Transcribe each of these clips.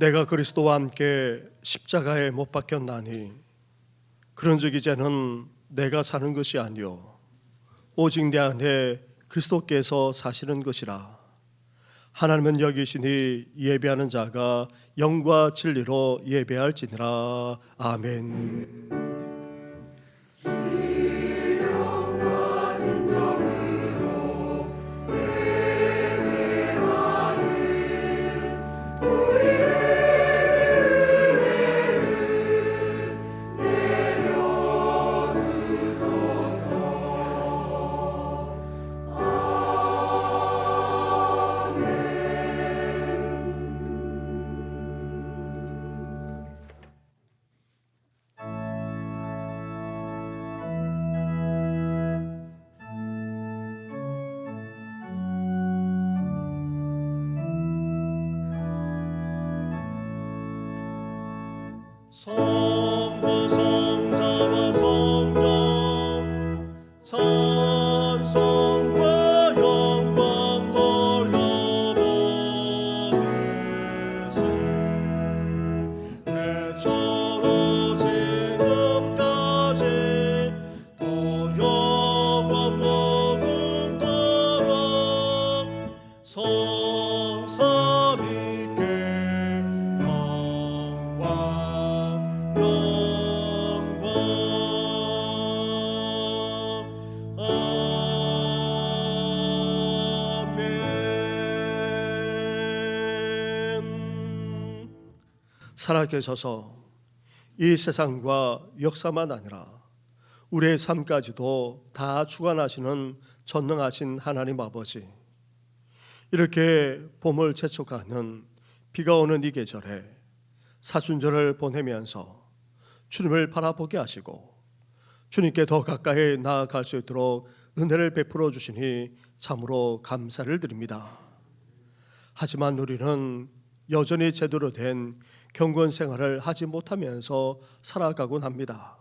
내가 그리스도와 함께 십자가에 못 박혔나니 그런즉 이제는 내가 사는 것이 아니요 오직 내 안에 그리스도께서 사시는 것이라. 하나님은 여기시니 예배하는 자가 영과 진리로 예배할지니라. 아멘. 성부 성자와 성령 찬송과 영광 돌려보내세. 대처로 지금까지 또 영원 무궁토록 성삼위께 살아계셔서 이 세상과 역사만 아니라 우리의 삶까지도 다 주관하시는 전능하신 하나님 아버지, 이렇게 봄을 재촉하는 비가 오는 이 계절에 사순절을 보내면서 주님을 바라보게 하시고 주님께 더 가까이 나아갈 수 있도록 은혜를 베풀어 주시니 참으로 감사를 드립니다. 하지만 우리는 여전히 제대로 된 경건 생활을 하지 못하면서 살아가곤 합니다.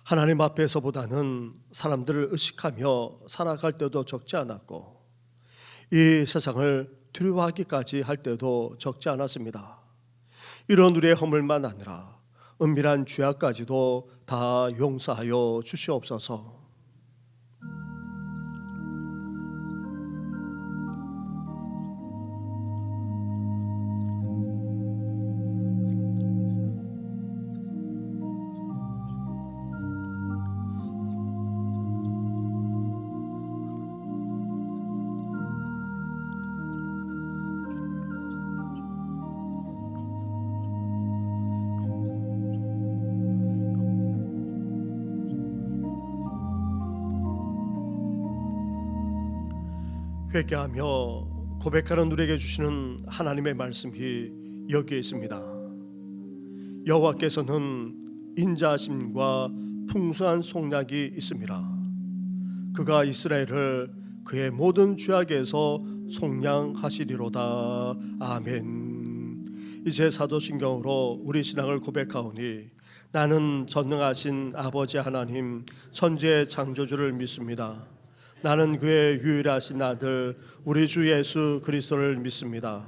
하나님 앞에서보다는 사람들을 의식하며 살아갈 때도 적지 않았고 이 세상을 두려워하기까지 할 때도 적지 않았습니다. 이런 우리의 허물만 아니라 은밀한 죄악까지도 다 용서하여 주시옵소서. 회개하며 고백하는 우리에게 주시는 하나님의 말씀이 여기에 있습니다. 여호와께서는 인자하심과 풍성한 속량이 있습니다. 그가 이스라엘을 그의 모든 죄악에서 속량하시리로다. 아멘. 이제 사도신경으로 우리 신앙을 고백하오니 나는 전능하신 아버지 하나님 천지의 창조주를 믿습니다. 나는 그의 유일하신 아들 우리 주 예수 그리스도를 믿습니다.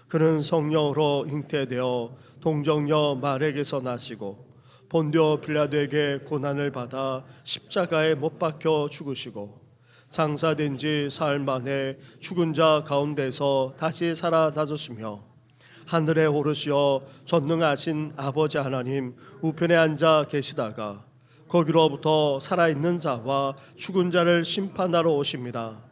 그는 성령으로 잉태되어 동정녀 마리아에게서 나시고 본디오 빌라도에게 고난을 받아 십자가에 못 박혀 죽으시고 장사된 지 사흘 만에 죽은 자 가운데서 다시 살아나셨으며 하늘에 오르시어 전능하신 아버지 하나님 우편에 앉아 계시다가 거기로부터 살아있는 자와 죽은 자를 심판하러 오십니다.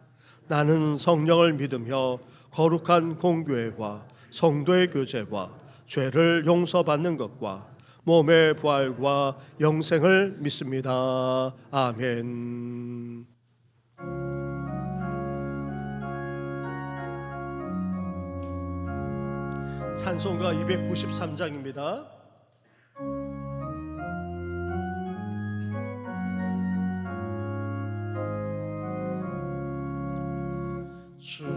나는 성령을 믿으며 거룩한 공교회와 성도의 교제와 죄를 용서받는 것과 몸의 부활과 영생을 믿습니다. 아멘. 찬송가 293장입니다. 주의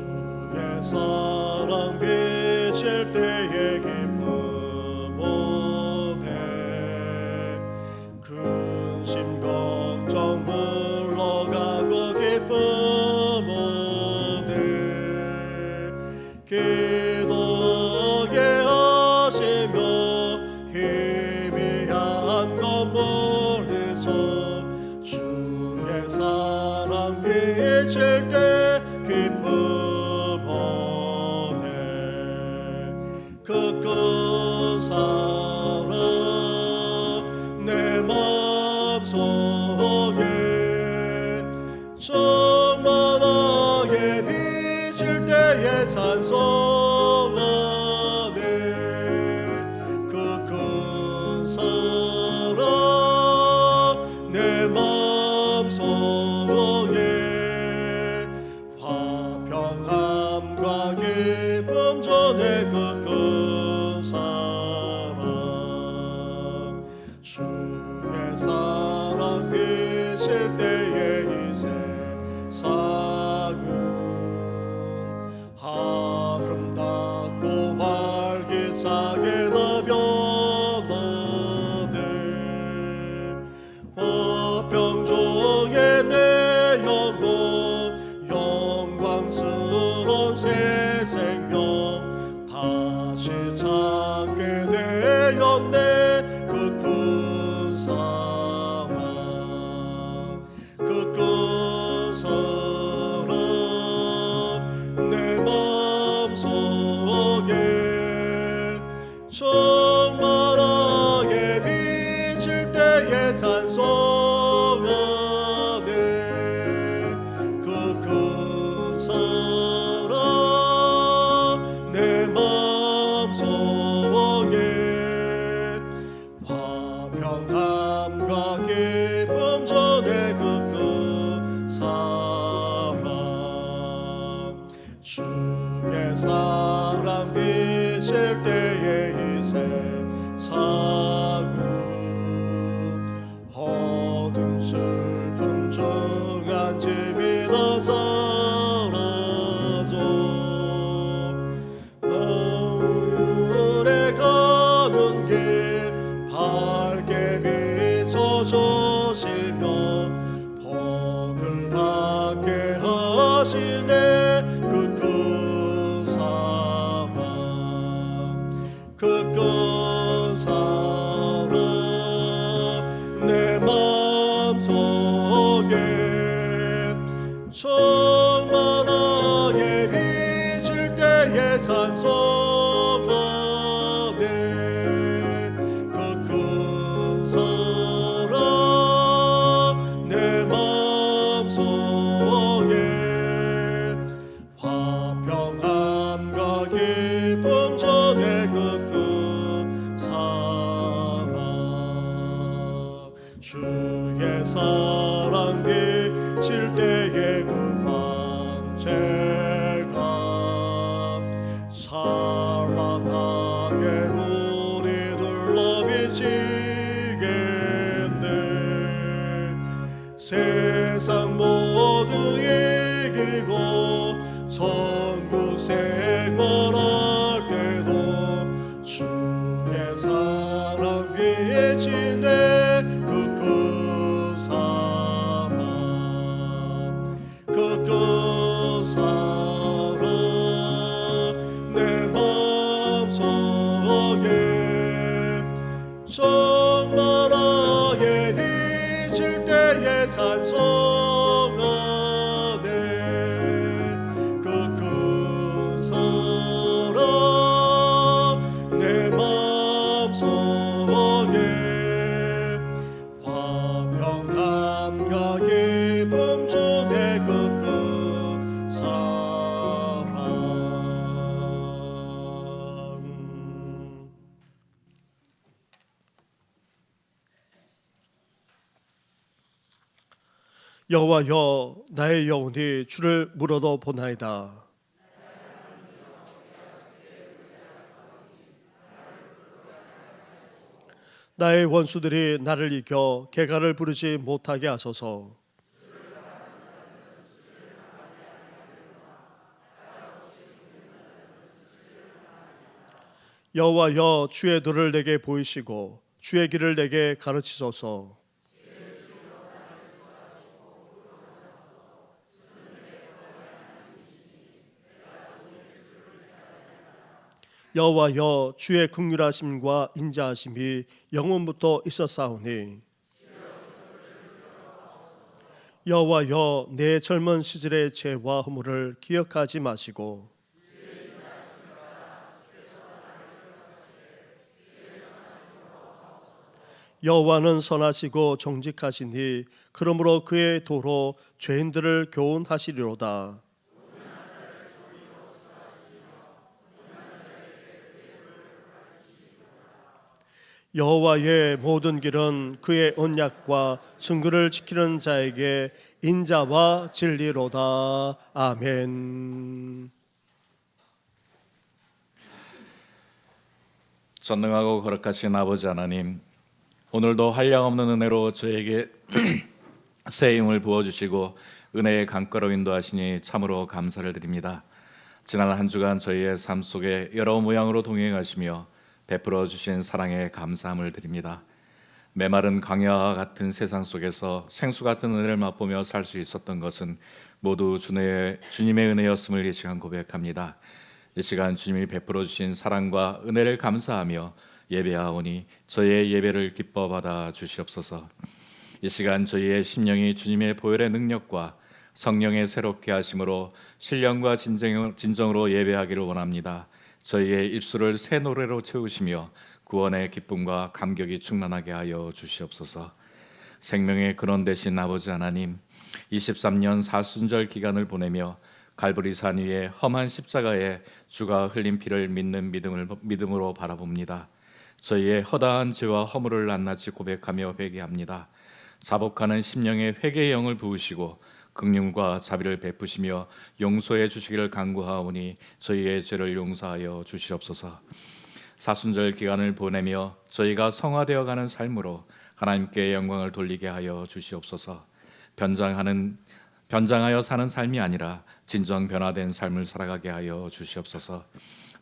사랑 비칠 때의 기쁨 오네 근심 걱정 물러가고 기쁨 오네 기도하게 그 큰 사랑 내 마음속에 정만하게 비칠 때에 찬송하네. 그 큰 사랑 내 마음속에 화평함과 기쁨 전에 그 큰 사랑 주의 사랑 비칠 때에 이 세상은 아름답고 활기차게 다 변하네. 화평종의 내 영혼 영광스러운 새 생명 다시 찾게 되었네. 그 큰 사랑 그 큰 사랑 내 마음속에 정만하게 비칠 때에 찬송하네. 그 큰 사랑 내 마음속에 화평함과 기쁨 전에 그 큰 사랑 주의 사랑 비칠 때에 이 세상은 어둠 슬픔 정한 짐이 다 사라져 오래 가는 길 밝게 비춰주시며 복을 받게 하시네. 그 큰 사랑 그 큰 사랑 내 마음속에 정만하게 비칠 때에 찬송하네. 그 큰 사랑 내 마음속에 화평함과 기쁨 전에 그 큰 사랑 주의 사랑 비칠 때에 그 광채가 찬란하게 우리 둘러 비치겠네. 세상 모두 이기고 천국 생활할 때도 주의 사랑 비치네. 그 큰 사랑 그 큰 사랑 내 마음속에 정만하게 비칠 때에 찬송하네. 그 큰 사랑 내 마음속에 화평함과 기쁨 주네. 그 큰 사랑 여호와여 나의 영혼이 주를 물어도 보나이다. 나의 원수들이 나를 이겨 개가를 부르지 못하게 하소서. 여호와여 주의 도를 내게 보이시고 주의 길을 내게 가르치소서. 여호와여 주의 긍휼하심과 인자하심이 영원부터 있었사오니 여호와여 내 젊은 시절의 죄와 허물을 기억하지 마시고 여호와는 선하시고 정직하시니 그러므로 그의 도로 죄인들을 교훈하시리로다. 여호와의 모든 길은 그의 언약과 증거를 지키는 자에게 인자와 진리로다. 아멘. 전능하고 거룩하신 아버지 하나님, 오늘도 한량없는 은혜로 저에게 새 힘을 부어주시고 은혜의 강가로 인도하시니 참으로 감사를 드립니다. 지난 한 주간 저희의 삶 속에 여러 모양으로 동행하시며 베풀어 주신 사랑에 감사함을 드립니다. 메마른 강야와 같은 세상 속에서 생수 같은 은혜를 맛보며 살 수 있었던 것은 모두 주님의 은혜였음을 이 시간 고백합니다. 이 시간 주님이 베풀어 주신 사랑과 은혜를 감사하며 예배하오니 저희의 예배를 기뻐 받아 주시옵소서. 이 시간 저희의 심령이 주님의 보혈의 능력과 성령의 새롭게 하심으로 신령과 진정으로 예배하기를 원합니다. 저희의 입술을 새 노래로 채우시며 구원의 기쁨과 감격이 충만하게 하여 주시옵소서. 생명의 근원 되신 아버지 하나님, 23년 사순절 기간을 보내며 갈보리산 위에 험한 십자가에 주가 흘린 피를 믿는 믿음으로 바라봅니다. 저희의 허다한 죄와 허물을 낱낱이 고백하며 회개합니다. 자복하는 심령의 회개의 영을 부으시고 긍휼과 자비를 베푸시며 용서해 주시기를 간구하오니 저희의 죄를 용서하여 주시옵소서. 사순절 기간을 보내며 저희가 성화되어 가는 삶으로 하나님께 영광을 돌리게 하여 주시옵소서. 변장하여 사는 삶이 아니라 진정 변화된 삶을 살아가게 하여 주시옵소서.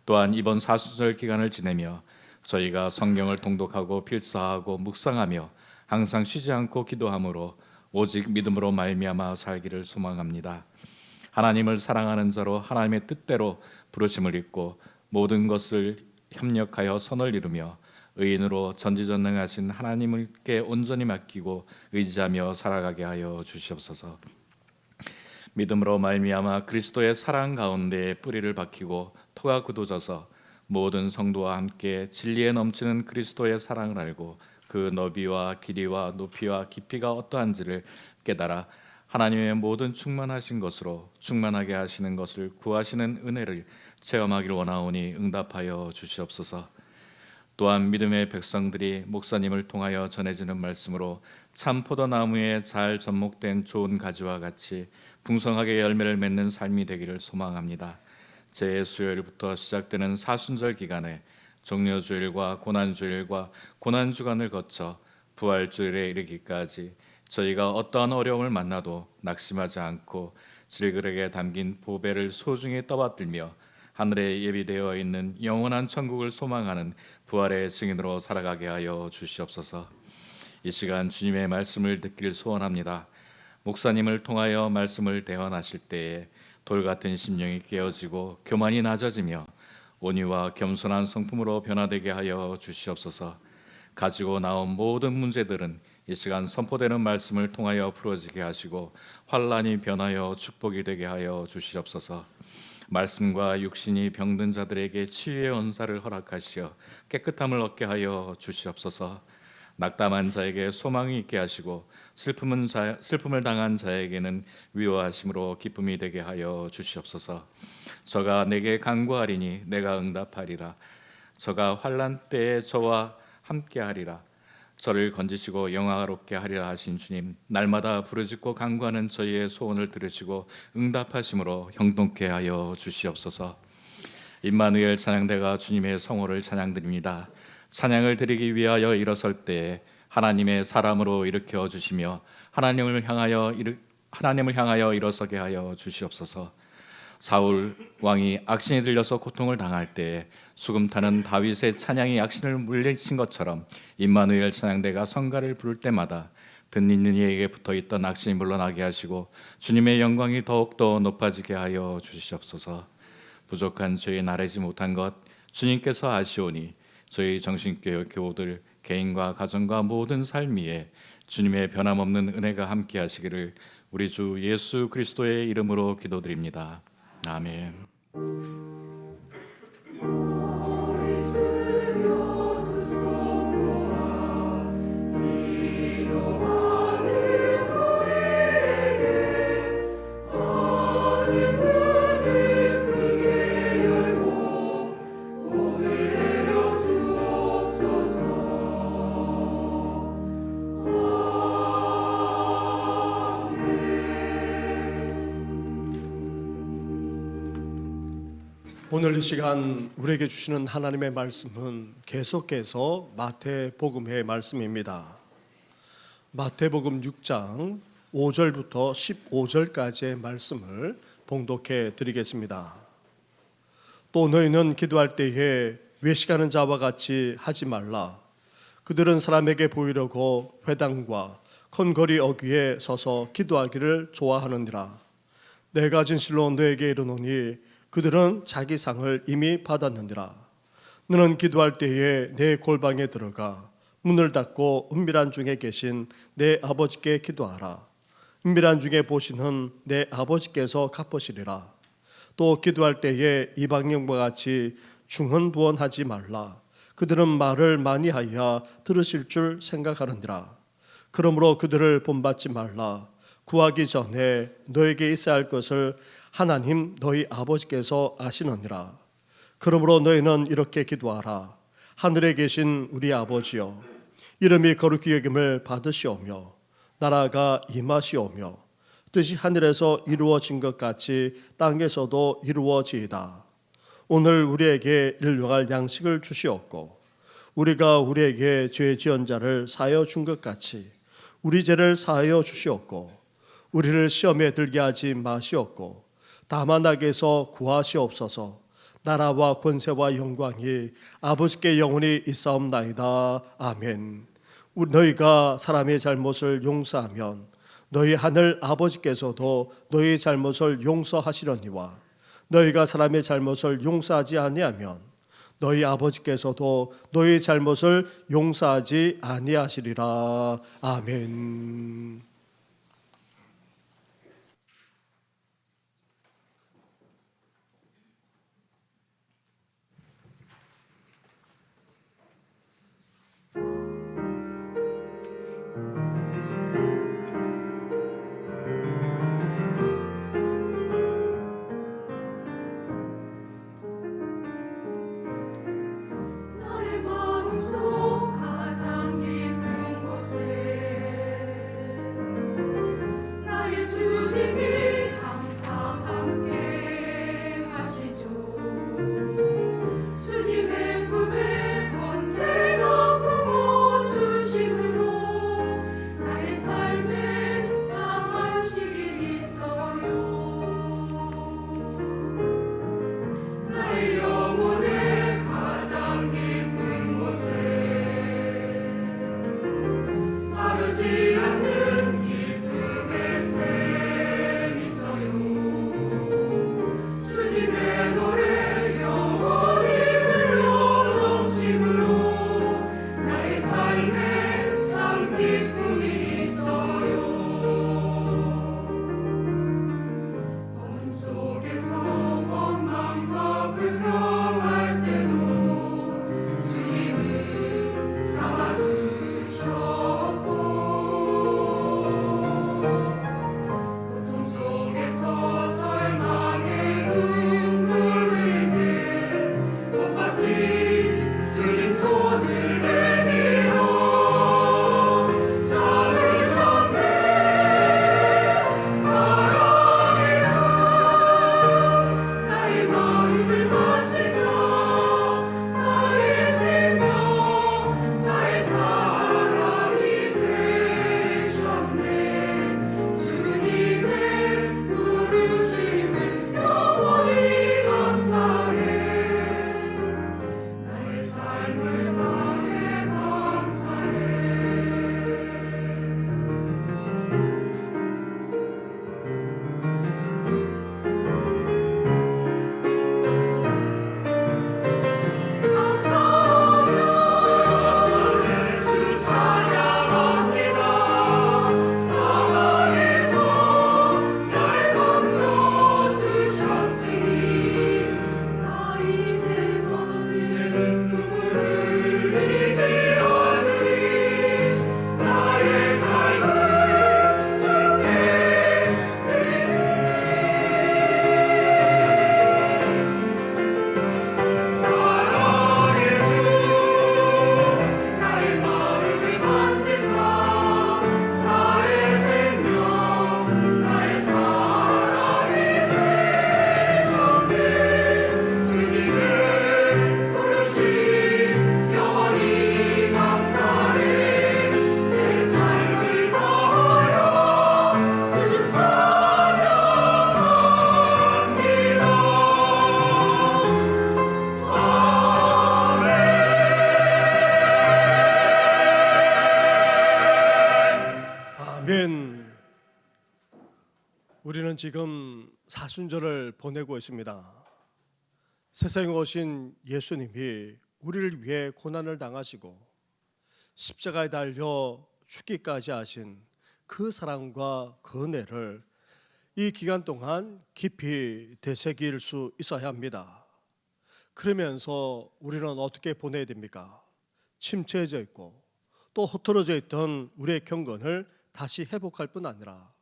또한 이번 사순절 기간을 지내며 저희가 성경을 통독하고 필사하고 묵상하며 항상 쉬지 않고 기도함으로 오직 믿음으로 말미암아 살기를 소망합니다. 하나님을 사랑하는 자로 하나님의 뜻대로 부르심을 입고 모든 것을 협력하여 선을 이루며 의인으로 전지전능하신 하나님께 온전히 맡기고 의지하며 살아가게 하여 주시옵소서. 믿음으로 말미암아 그리스도의 사랑 가운데 뿌리를 박히고 토가 굳어져서 모든 성도와 함께 진리에 넘치는 그리스도의 사랑을 알고 그 너비와 길이와 높이와 깊이가 어떠한지를 깨달아 하나님의 모든 충만하신 것으로 충만하게 하시는 것을 구하시는 은혜를 체험하기를 원하오니 응답하여 주시옵소서. 또한 믿음의 백성들이 목사님을 통하여 전해지는 말씀으로 참 포도나무에 잘 접목된 좋은 가지와 같이 풍성하게 열매를 맺는 삶이 되기를 소망합니다. 제 수요일부터 시작되는 사순절 기간에 종려주일과 고난주일과 고난주간을 거쳐 부활주일에 이르기까지 저희가 어떠한 어려움을 만나도 낙심하지 않고 질그릇에 담긴 보배를 소중히 떠받들며 하늘에 예비되어 있는 영원한 천국을 소망하는 부활의 증인으로 살아가게 하여 주시옵소서. 이 시간 주님의 말씀을 듣기를 소원합니다. 목사님을 통하여 말씀을 대언하실 때에 돌같은 심령이 깨어지고 교만이 낮아지며 온유와 겸손한 성품으로 변화되게 하여 주시옵소서. 가지고 나온 모든 문제들은 이 시간 선포되는 말씀을 통하여 풀어지게 하시고 환난이 변하여 축복이 되게 하여 주시옵소서. 말씀과 육신이 병든 자들에게 치유의 은사를 허락하시어 깨끗함을 얻게 하여 주시옵소서. 낙담한 자에게 소망이 있게 하시고 슬픔을 당한 자에게는 위로하심으로 기쁨이 되게 하여 주시옵소서. 저가 내게 간구하리니 내가 응답하리라. 저가 환난 때에 저와 함께하리라. 저를 건지시고 영화롭게 하리라 하신 주님, 날마다 부르짖고 간구하는 저희의 소원을 들으시고 응답하심으로 형통케 하여 주시옵소서. 임마누엘 찬양대가 주님의 성호를 찬양드립니다. 찬양을 드리기 위하여 일어설 때에 하나님의 사람으로 일으켜 주시며 하나님을 향하여 일어서게 하여 주시옵소서. 사울 왕이 악신이 들려서 고통을 당할 때에 수금 타는 다윗의 찬양이 악신을 물리친 것처럼 임마누엘 찬양대가 성가를 부를 때마다 듣는 이에게 붙어있던 악신이 물러나게 하시고 주님의 영광이 더욱더 높아지게 하여 주시옵소서. 부족한 죄에 나르지 못한 것 주님께서 아시오니 저희 정신교육 교우들 개인과 가정과 모든 삶 위에 주님의 변함없는 은혜가 함께 하시기를 우리 주 예수 그리스도의 이름으로 기도드립니다. 아멘. 오늘 이 시간 우리에게 주시는 하나님의 말씀은 계속해서 마태복음의 말씀입니다. 마태복음 6장 5절부터 15절까지의 말씀을 봉독해 드리겠습니다. 또 너희는 기도할 때에 외식하는 자와 같이 하지 말라. 그들은 사람에게 보이려고 회당과 컨거리 어귀에 서서 기도하기를 좋아하느니라. 내가 진실로 너에게 이르노니 그들은 자기 상을 이미 받았느니라. 너는 기도할 때에 내 골방에 들어가 문을 닫고 은밀한 중에 계신 내 아버지께 기도하라. 은밀한 중에 보시는 내 아버지께서 갚으시리라. 또 기도할 때에 이방인과 같이 중언부언하지 말라. 그들은 말을 많이 하여 들으실 줄 생각하느니라. 그러므로 그들을 본받지 말라. 구하기 전에 너에게 있어야 할 것을 하나님 너희 아버지께서 아시느니라. 그러므로 너희는 이렇게 기도하라. 하늘에 계신 우리 아버지여, 이름이 거룩히 여김을 받으시오며 나라가 임하시오며 뜻이 하늘에서 이루어진 것 같이 땅에서도 이루어지이다. 오늘 우리에게 일용할 양식을 주시옵고 우리가 우리에게 죄 지은 자를 사하여 준 것 같이 우리 죄를 사하여 주시옵고 우리를 시험에 들게 하지 마시옵고 다만 악에서 구하시옵소서. 나라와 권세와 영광이 아버지께 영원히 있사옵나이다. 아멘. 너희가 사람의 잘못을 용서하면 너희 하늘 아버지께서도 너희 잘못을 용서하시려니와 너희가 사람의 잘못을 용서하지 아니하면 너희 아버지께서도 너희 잘못을 용서하지 아니하시리라. 아멘. 너의 마음속 가장 깊은 곳에 우리는 지금 사순절을 보내고 있습니다. 세상에 오신 예수님이 우리를 위해 고난을 당하시고 십자가에 달려 죽기까지 하신 그 사랑과 그 은혜를 이 기간 동안 깊이 되새길 수 있어야 합니다. 그러면서 우리는 어떻게 보내야 됩니까? 침체해져 있고 또 흐트러져 있던 우리의 경건을 다시 회복할 뿐 아니라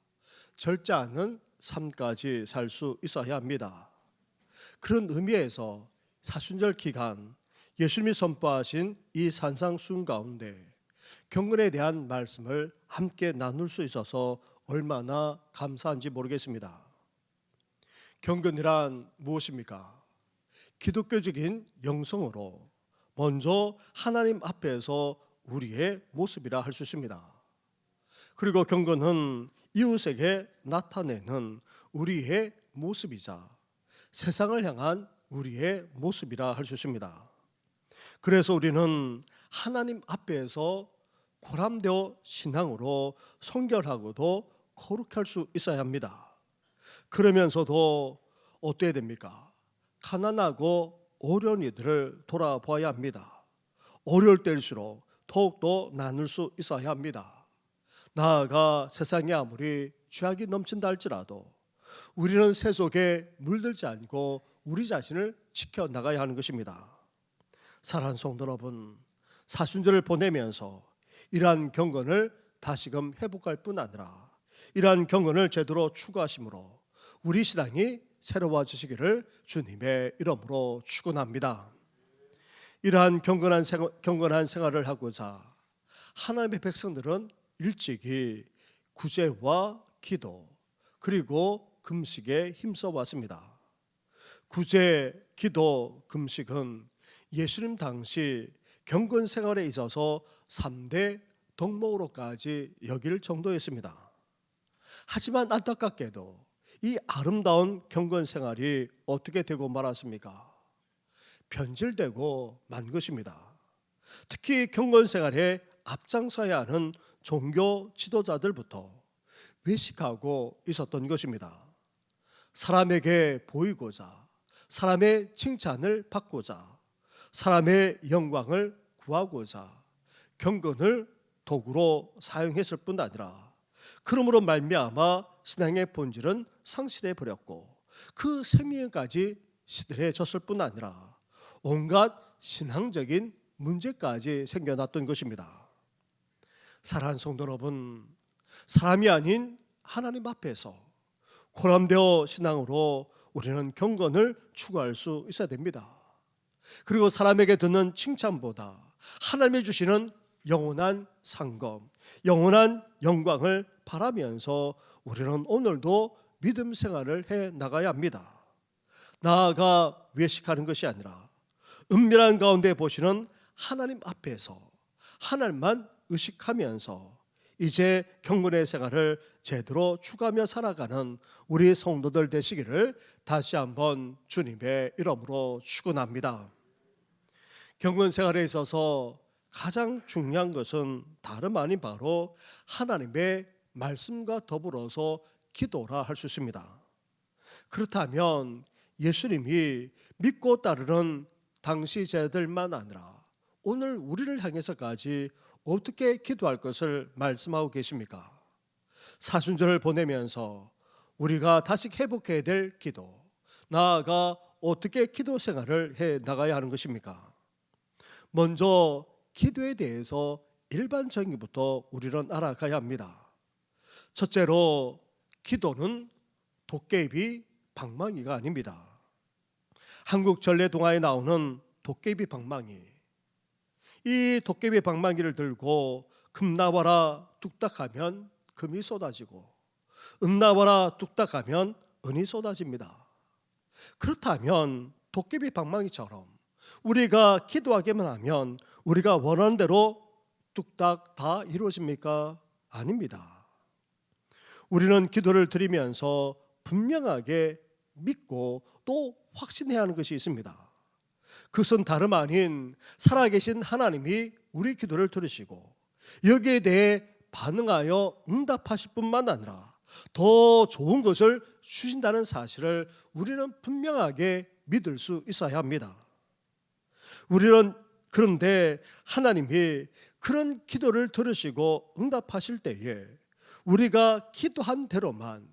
절제하는 삶까지 살 수 있어야 합니다. 그런 의미에서 사순절 기간 예수님이 선포하신 이 산상수훈 가운데 경건에 대한 말씀을 함께 나눌 수 있어서 얼마나 감사한지 모르겠습니다. 경건이란 무엇입니까? 기독교적인 영성으로 먼저 하나님 앞에서 우리의 모습이라 할 수 있습니다. 그리고 경건은 이웃에게 나타내는 우리의 모습이자 세상을 향한 우리의 모습이라 할 수 있습니다. 그래서 우리는 하나님 앞에서 고람되어 신앙으로 성결하고도 거룩할 수 있어야 합니다. 그러면서도 어때야 됩니까? 가난하고 어려운 이들을 돌아봐야 합니다. 어려울 때일수록 더욱더 나눌 수 있어야 합니다. 나아가 세상에 아무리 죄악이 넘친다 할지라도 우리는 새 속에 물들지 않고 우리 자신을 지켜나가야 하는 것입니다. 사랑하는 성도 여러분, 사순절을 보내면서 이러한 경건을 다시금 회복할 뿐 아니라 이러한 경건을 제대로 추구하심으로 우리 신앙이 새로워지시기를 주님의 이름으로 축원합니다. 이러한 경건한 생활을 하고자 하나님의 백성들은 일찍이 구제와 기도 그리고 금식에 힘써 왔습니다. 구제, 기도, 금식은 예수님 당시 경건 생활에 있어서 3대 덕목으로까지 여길 정도였습니다. 하지만 안타깝게도 이 아름다운 경건 생활이 어떻게 되고 말았습니까? 변질되고 만 것입니다. 특히 경건 생활에 앞장서야 하는 종교 지도자들부터 외식하고 있었던 것입니다. 사람에게 보이고자, 사람의 칭찬을 받고자, 사람의 영광을 구하고자 경건을 도구로 사용했을 뿐 아니라 그러므로 말미암아 신앙의 본질은 상실해 버렸고 그 생명까지 시들해졌을 뿐 아니라 온갖 신앙적인 문제까지 생겨났던 것입니다. 사랑하는 성도 여러분, 사람이 아닌 하나님 앞에서 고람되어 신앙으로 우리는 경건을 추구할 수 있어야 됩니다. 그리고 사람에게 듣는 칭찬보다 하나님이 주시는 영원한 상급, 영원한 영광을 바라면서 우리는 오늘도 믿음 생활을 해 나가야 합니다. 나아가 외식하는 것이 아니라 은밀한 가운데 보시는 하나님 앞에서 하나님만 의식하면서 이제 경건의 생활을 제대로 추구하며 살아가는 우리 성도들 되시기를 다시 한번 주님의 이름으로 축원합니다. 경건 생활에 있어서 가장 중요한 것은 다름 아닌 바로 하나님의 말씀과 더불어서 기도라 할 수 있습니다. 그렇다면 예수님이 믿고 따르는 당시 제자들만 아니라 오늘 우리를 향해서까지 어떻게 기도할 것을 말씀하고 계십니까? 사순절을 보내면서 우리가 다시 회복해야 될 기도, 나아가 어떻게 기도 생활을 해 나가야 하는 것입니까? 먼저 기도에 대해서 일반적인 것부터 우리는 알아가야 합니다. 첫째로 기도는 도깨비 방망이가 아닙니다. 한국 전래 동화에 나오는 도깨비 방망이, 이 도깨비 방망이를 들고 금 나와라 뚝딱하면 금이 쏟아지고 은 나와라 뚝딱하면 은이 쏟아집니다. 그렇다면 도깨비 방망이처럼 우리가 기도하기만 하면 우리가 원하는 대로 뚝딱 다 이루어집니까? 아닙니다. 우리는 기도를 드리면서 분명하게 믿고 또 확신해야 하는 것이 있습니다. 그것은 다름 아닌 살아계신 하나님이 우리 기도를 들으시고 여기에 대해 반응하여 응답하실 뿐만 아니라 더 좋은 것을 주신다는 사실을 우리는 분명하게 믿을 수 있어야 합니다. 우리는 그런데 하나님이 그런 기도를 들으시고 응답하실 때에 우리가 기도한 대로만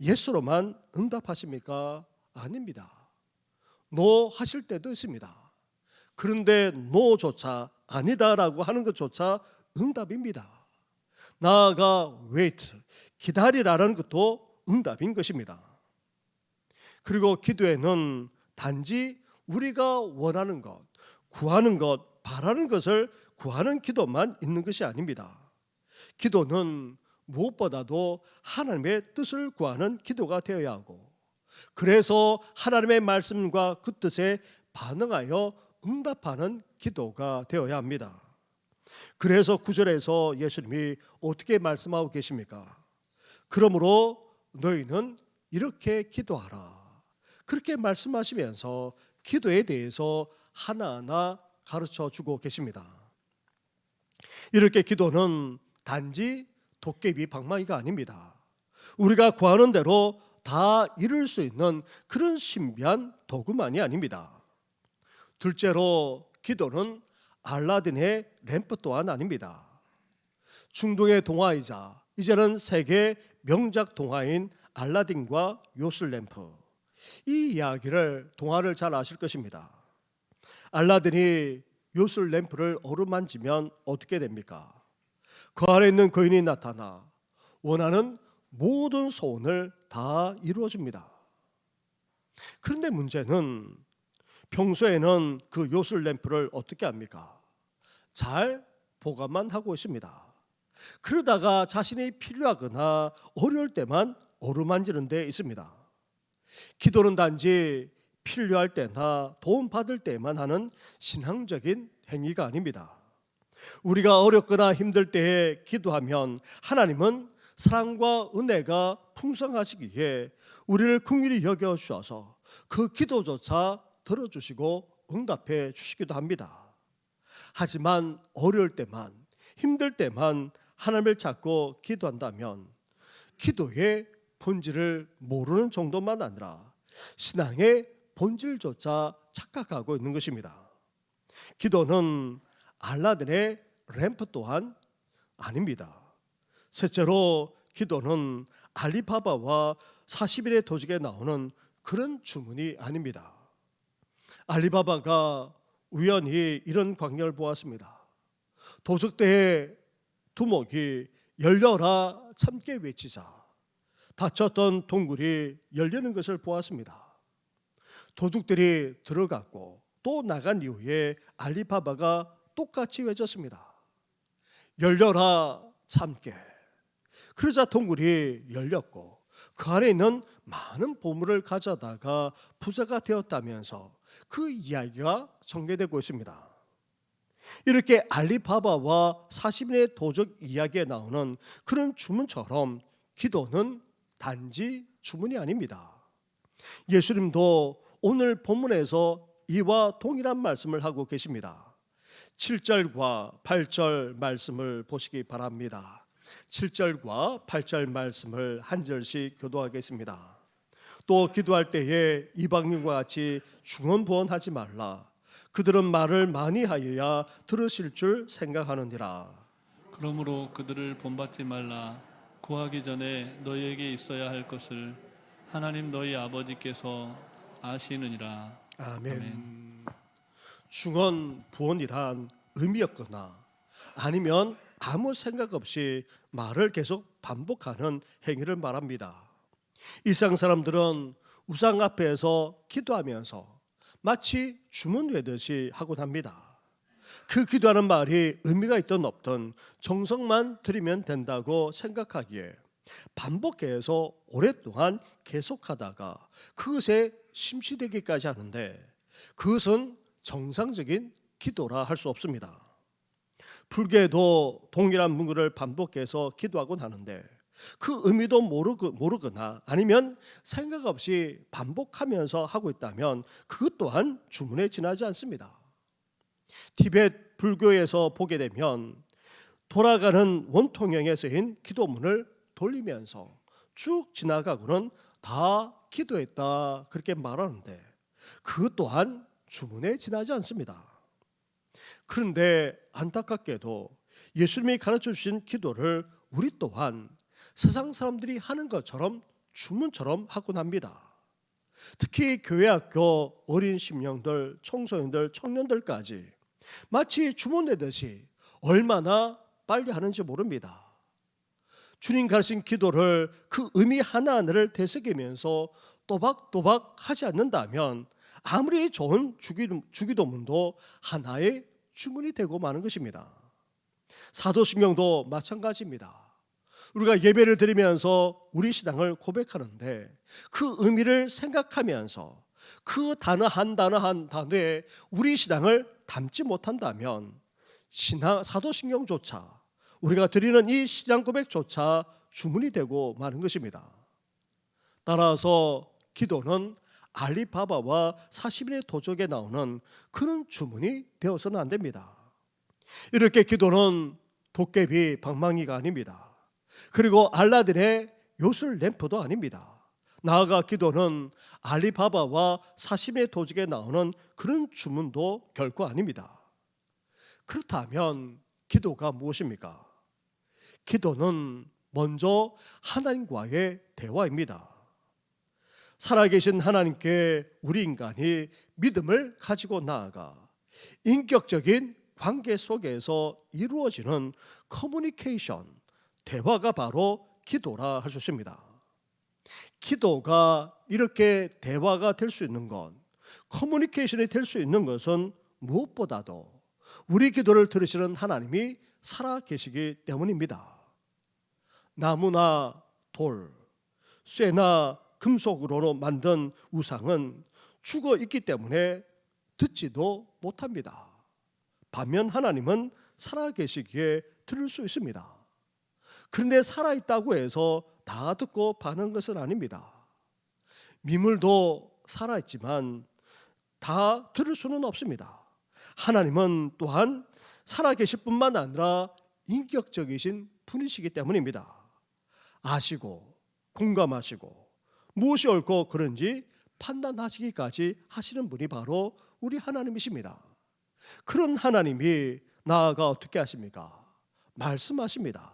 예수로만 응답하십니까? 아닙니다. 노 하실 때도 있습니다. 그런데 노조차 아니다라고 하는 것조차 응답입니다. 나아가 wait, 기다리라는 것도 응답인 것입니다. 그리고 기도에는 단지 우리가 원하는 것, 구하는 것, 바라는 것을 구하는 기도만 있는 것이 아닙니다. 기도는 무엇보다도 하나님의 뜻을 구하는 기도가 되어야 하고, 그래서 하나님의 말씀과 그 뜻에 반응하여 응답하는 기도가 되어야 합니다. 그래서 9절에서 예수님이 어떻게 말씀하고 계십니까? 그러므로 너희는 이렇게 기도하라. 그렇게 말씀하시면서 기도에 대해서 하나하나 가르쳐 주고 계십니다. 이렇게 기도는 단지 도깨비 방망이가 아닙니다. 우리가 구하는 대로 다 이룰 수 있는 그런 신비한 도구만이 아닙니다. 둘째로 기도는 알라딘의 램프 또한 아닙니다. 중동의 동화이자 이제는 세계 명작 동화인 알라딘과 요술 램프, 이 이야기를 동화를 잘 아실 것입니다. 알라딘이 요술 램프를 어루만지면 어떻게 됩니까? 그 안에 있는 거인이 나타나 원하는 모든 소원을 다 이루어줍니다. 그런데 문제는 평소에는 그 요술 램프를 어떻게 합니까? 잘 보관만 하고 있습니다. 그러다가 자신이 필요하거나 어려울 때만 어루만지는 데 있습니다. 기도는 단지 필요할 때나 도움 받을 때만 하는 신앙적인 행위가 아닙니다. 우리가 어렵거나 힘들 때에 기도하면 하나님은 사랑과 은혜가 풍성하시기에 우리를 긍휼히 여겨 주셔서 그 기도조차 들어주시고 응답해 주시기도 합니다. 하지만 어려울 때만, 힘들 때만 하나님을 찾고 기도한다면 기도의 본질을 모르는 정도만 아니라 신앙의 본질조차 착각하고 있는 것입니다. 기도는 알라딘의 램프 또한 아닙니다. 셋째로 기도는 알리바바와 40일의 도적에 나오는 그런 주문이 아닙니다. 알리바바가 우연히 이런 광경을 보았습니다. 도적대의 두목이 열려라 참게 외치자 닫혔던 동굴이 열리는 것을 보았습니다. 도둑들이 들어갔고 또 나간 이후에 알리바바가 똑같이 외쳤습니다. 열려라 참깨. 그러자 동굴이 열렸고 그 안에 있는 많은 보물을 가져다가 부자가 되었다면서 그 이야기가 전개되고 있습니다. 이렇게 알리바바와 40인의 도적 이야기에 나오는 그런 주문처럼 기도는 단지 주문이 아닙니다. 예수님도 오늘 본문에서 이와 동일한 말씀을 하고 계십니다. 7절과 8절 말씀을 보시기 바랍니다. 7절과 8절 말씀을 한 절씩 교도하겠습니다. 또 기도할 때에 이방인과 같이 중언부언하지 말라. 그들은 말을 많이 하여야 들으실 줄 생각하느니라. 그러므로 그들을 본받지 말라. 구하기 전에 너희에게 있어야 할 것을 하나님 너희 아버지께서 아시느니라. 아멘. 중언부언이란 의미였거나 아니면 아무 생각 없이 말을 계속 반복하는 행위를 말합니다. 이스라엘 사람들은 우상 앞에서 기도하면서 마치 주문 외듯이 하곤 합니다. 그 기도하는 말이 의미가 있든 없든 정성만 들이면 된다고 생각하기에 반복해서 오랫동안 계속하다가 그것에 심취되기까지 하는데 그것은 정상적인 기도라 할 수 없습니다. 불교에도 동일한 문구를 반복해서 기도하곤 하는데 그 의미도 모르거나 아니면 생각 없이 반복하면서 하고 있다면 그것 또한 주문에 지나지 않습니다. 티베트 불교에서 보게 되면 돌아가는 원통형에 쓰인 기도문을 돌리면서 쭉 지나가고는 다 기도했다 그렇게 말하는데 그것 또한 주문에 지나지 않습니다. 그런데 안타깝게도 예수님이 가르쳐 주신 기도를 우리 또한 세상 사람들이 하는 것처럼 주문처럼 하곤 합니다. 특히 교회 학교 어린 심령들, 청소년들, 청년들까지 마치 주문 내듯이 얼마나 빨리 하는지 모릅니다. 주님 가르친 기도를 그 의미 하나하나를 되새기면서 또박또박 하지 않는다면 아무리 좋은 주기도문도 하나의 주문이 되고 마는 것입니다. 사도신경도 마찬가지입니다. 우리가 예배를 드리면서 우리 신앙을 고백하는데 그 의미를 생각하면서 그 단어 한 단어에 우리 신앙을 담지 못한다면 사도신경조차 우리가 드리는 이 신앙 고백조차 주문이 되고 마는 것입니다. 따라서 기도는 알리바바와 40인의 도적에 나오는 그런 주문이 되어서는 안 됩니다. 이렇게 기도는 도깨비 방망이가 아닙니다. 그리고 알라딘의 요술 램프도 아닙니다. 나아가 기도는 알리바바와 40인의 도적에 나오는 그런 주문도 결코 아닙니다. 그렇다면 기도가 무엇입니까? 기도는 먼저 하나님과의 대화입니다. 살아계신 하나님께 우리 인간이 믿음을 가지고 나아가 인격적인 관계 속에서 이루어지는 커뮤니케이션, 대화가 바로 기도라 할 수 있습니다. 기도가 이렇게 대화가 될 수 있는 것, 커뮤니케이션이 될 수 있는 것은 무엇보다도 우리 기도를 들으시는 하나님이 살아계시기 때문입니다. 나무나 돌, 쇠나 금속으로 만든 우상은 죽어 있기 때문에 듣지도 못합니다. 반면 하나님은 살아계시기에 들을 수 있습니다. 그런데 살아있다고 해서 다 듣고 반한 것은 아닙니다. 미물도 살아있지만 다 들을 수는 없습니다. 하나님은 또한 살아계실 뿐만 아니라 인격적이신 분이시기 때문입니다. 아시고 공감하시고 무엇이 옳고 그른지 판단하시기까지 하시는 분이 바로 우리 하나님이십니다. 그런 하나님이 나아가 어떻게 하십니까? 말씀하십니다.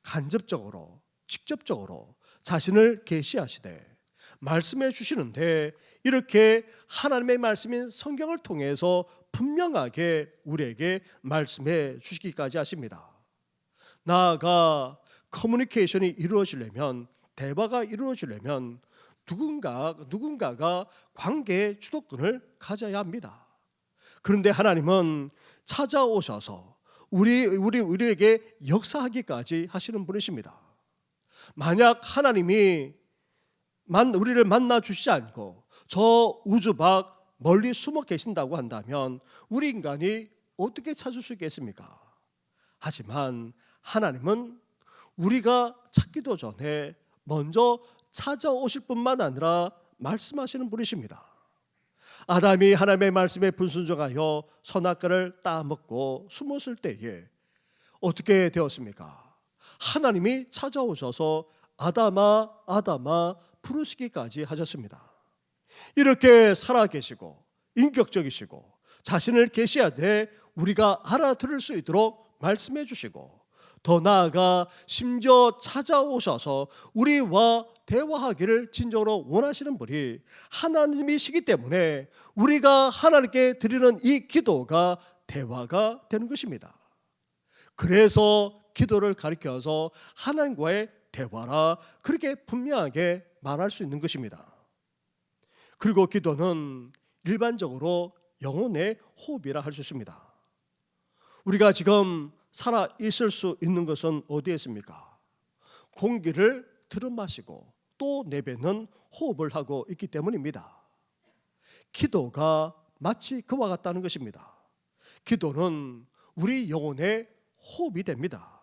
간접적으로 직접적으로 자신을 계시하시되 말씀해 주시는데 이렇게 하나님의 말씀인 성경을 통해서 분명하게 우리에게 말씀해 주시기까지 하십니다. 나아가 커뮤니케이션이 이루어지려면, 대화가 이루어지려면 누군가가 관계의 주도권을 가져야 합니다. 그런데 하나님은 찾아오셔서 우리에게 역사하기까지 하시는 분이십니다. 만약 하나님이 우리를 만나 주시지 않고 저 우주 밖 멀리 숨어 계신다고 한다면 우리 인간이 어떻게 찾을 수 있겠습니까? 하지만 하나님은 우리가 찾기도 전에 먼저 찾아오실 뿐만 아니라 말씀하시는 분이십니다. 아담이 하나님의 말씀에 불순종하여 선악과를 따먹고 숨었을 때에 어떻게 되었습니까? 하나님이 찾아오셔서 아담아 아담아 부르시기까지 하셨습니다. 이렇게 살아계시고 인격적이시고 자신을 계시하되 우리가 알아들을 수 있도록 말씀해 주시고 더 나아가 심지어 찾아오셔서 우리와 대화하기를 진정으로 원하시는 분이 하나님이시기 때문에 우리가 하나님께 드리는 이 기도가 대화가 되는 것입니다. 그래서 기도를 가리켜서 하나님과의 대화라 그렇게 분명하게 말할 수 있는 것입니다. 그리고 기도는 일반적으로 영혼의 호흡이라 할 수 있습니다. 우리가 지금 살아 있을 수 있는 것은 어디에 있습니까? 공기를 들이마시고 또 내뱉는 호흡을 하고 있기 때문입니다. 기도가 마치 그와 같다는 것입니다. 기도는 우리 영혼의 호흡이 됩니다.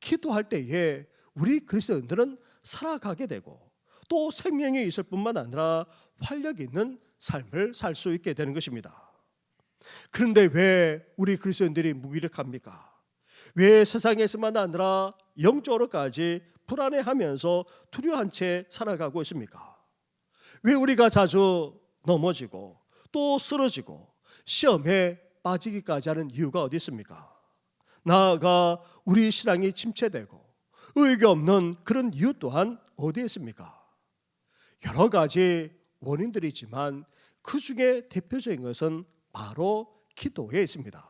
기도할 때에 우리 그리스도인들은 살아가게 되고 또 생명이 있을 뿐만 아니라 활력 있는 삶을 살 수 있게 되는 것입니다. 그런데 왜 우리 그리스도인들이 무기력합니까? 왜 세상에서만 아니라 영적으로까지 불안해하면서 두려워한 채 살아가고 있습니까? 왜 우리가 자주 넘어지고 또 쓰러지고 시험에 빠지기까지 하는 이유가 어디 있습니까? 나아가 우리 신앙이 침체되고 의욕이 없는 그런 이유 또한 어디에 있습니까? 여러 가지 원인들이 있지만 그 중에 대표적인 것은 바로 기도에 있습니다.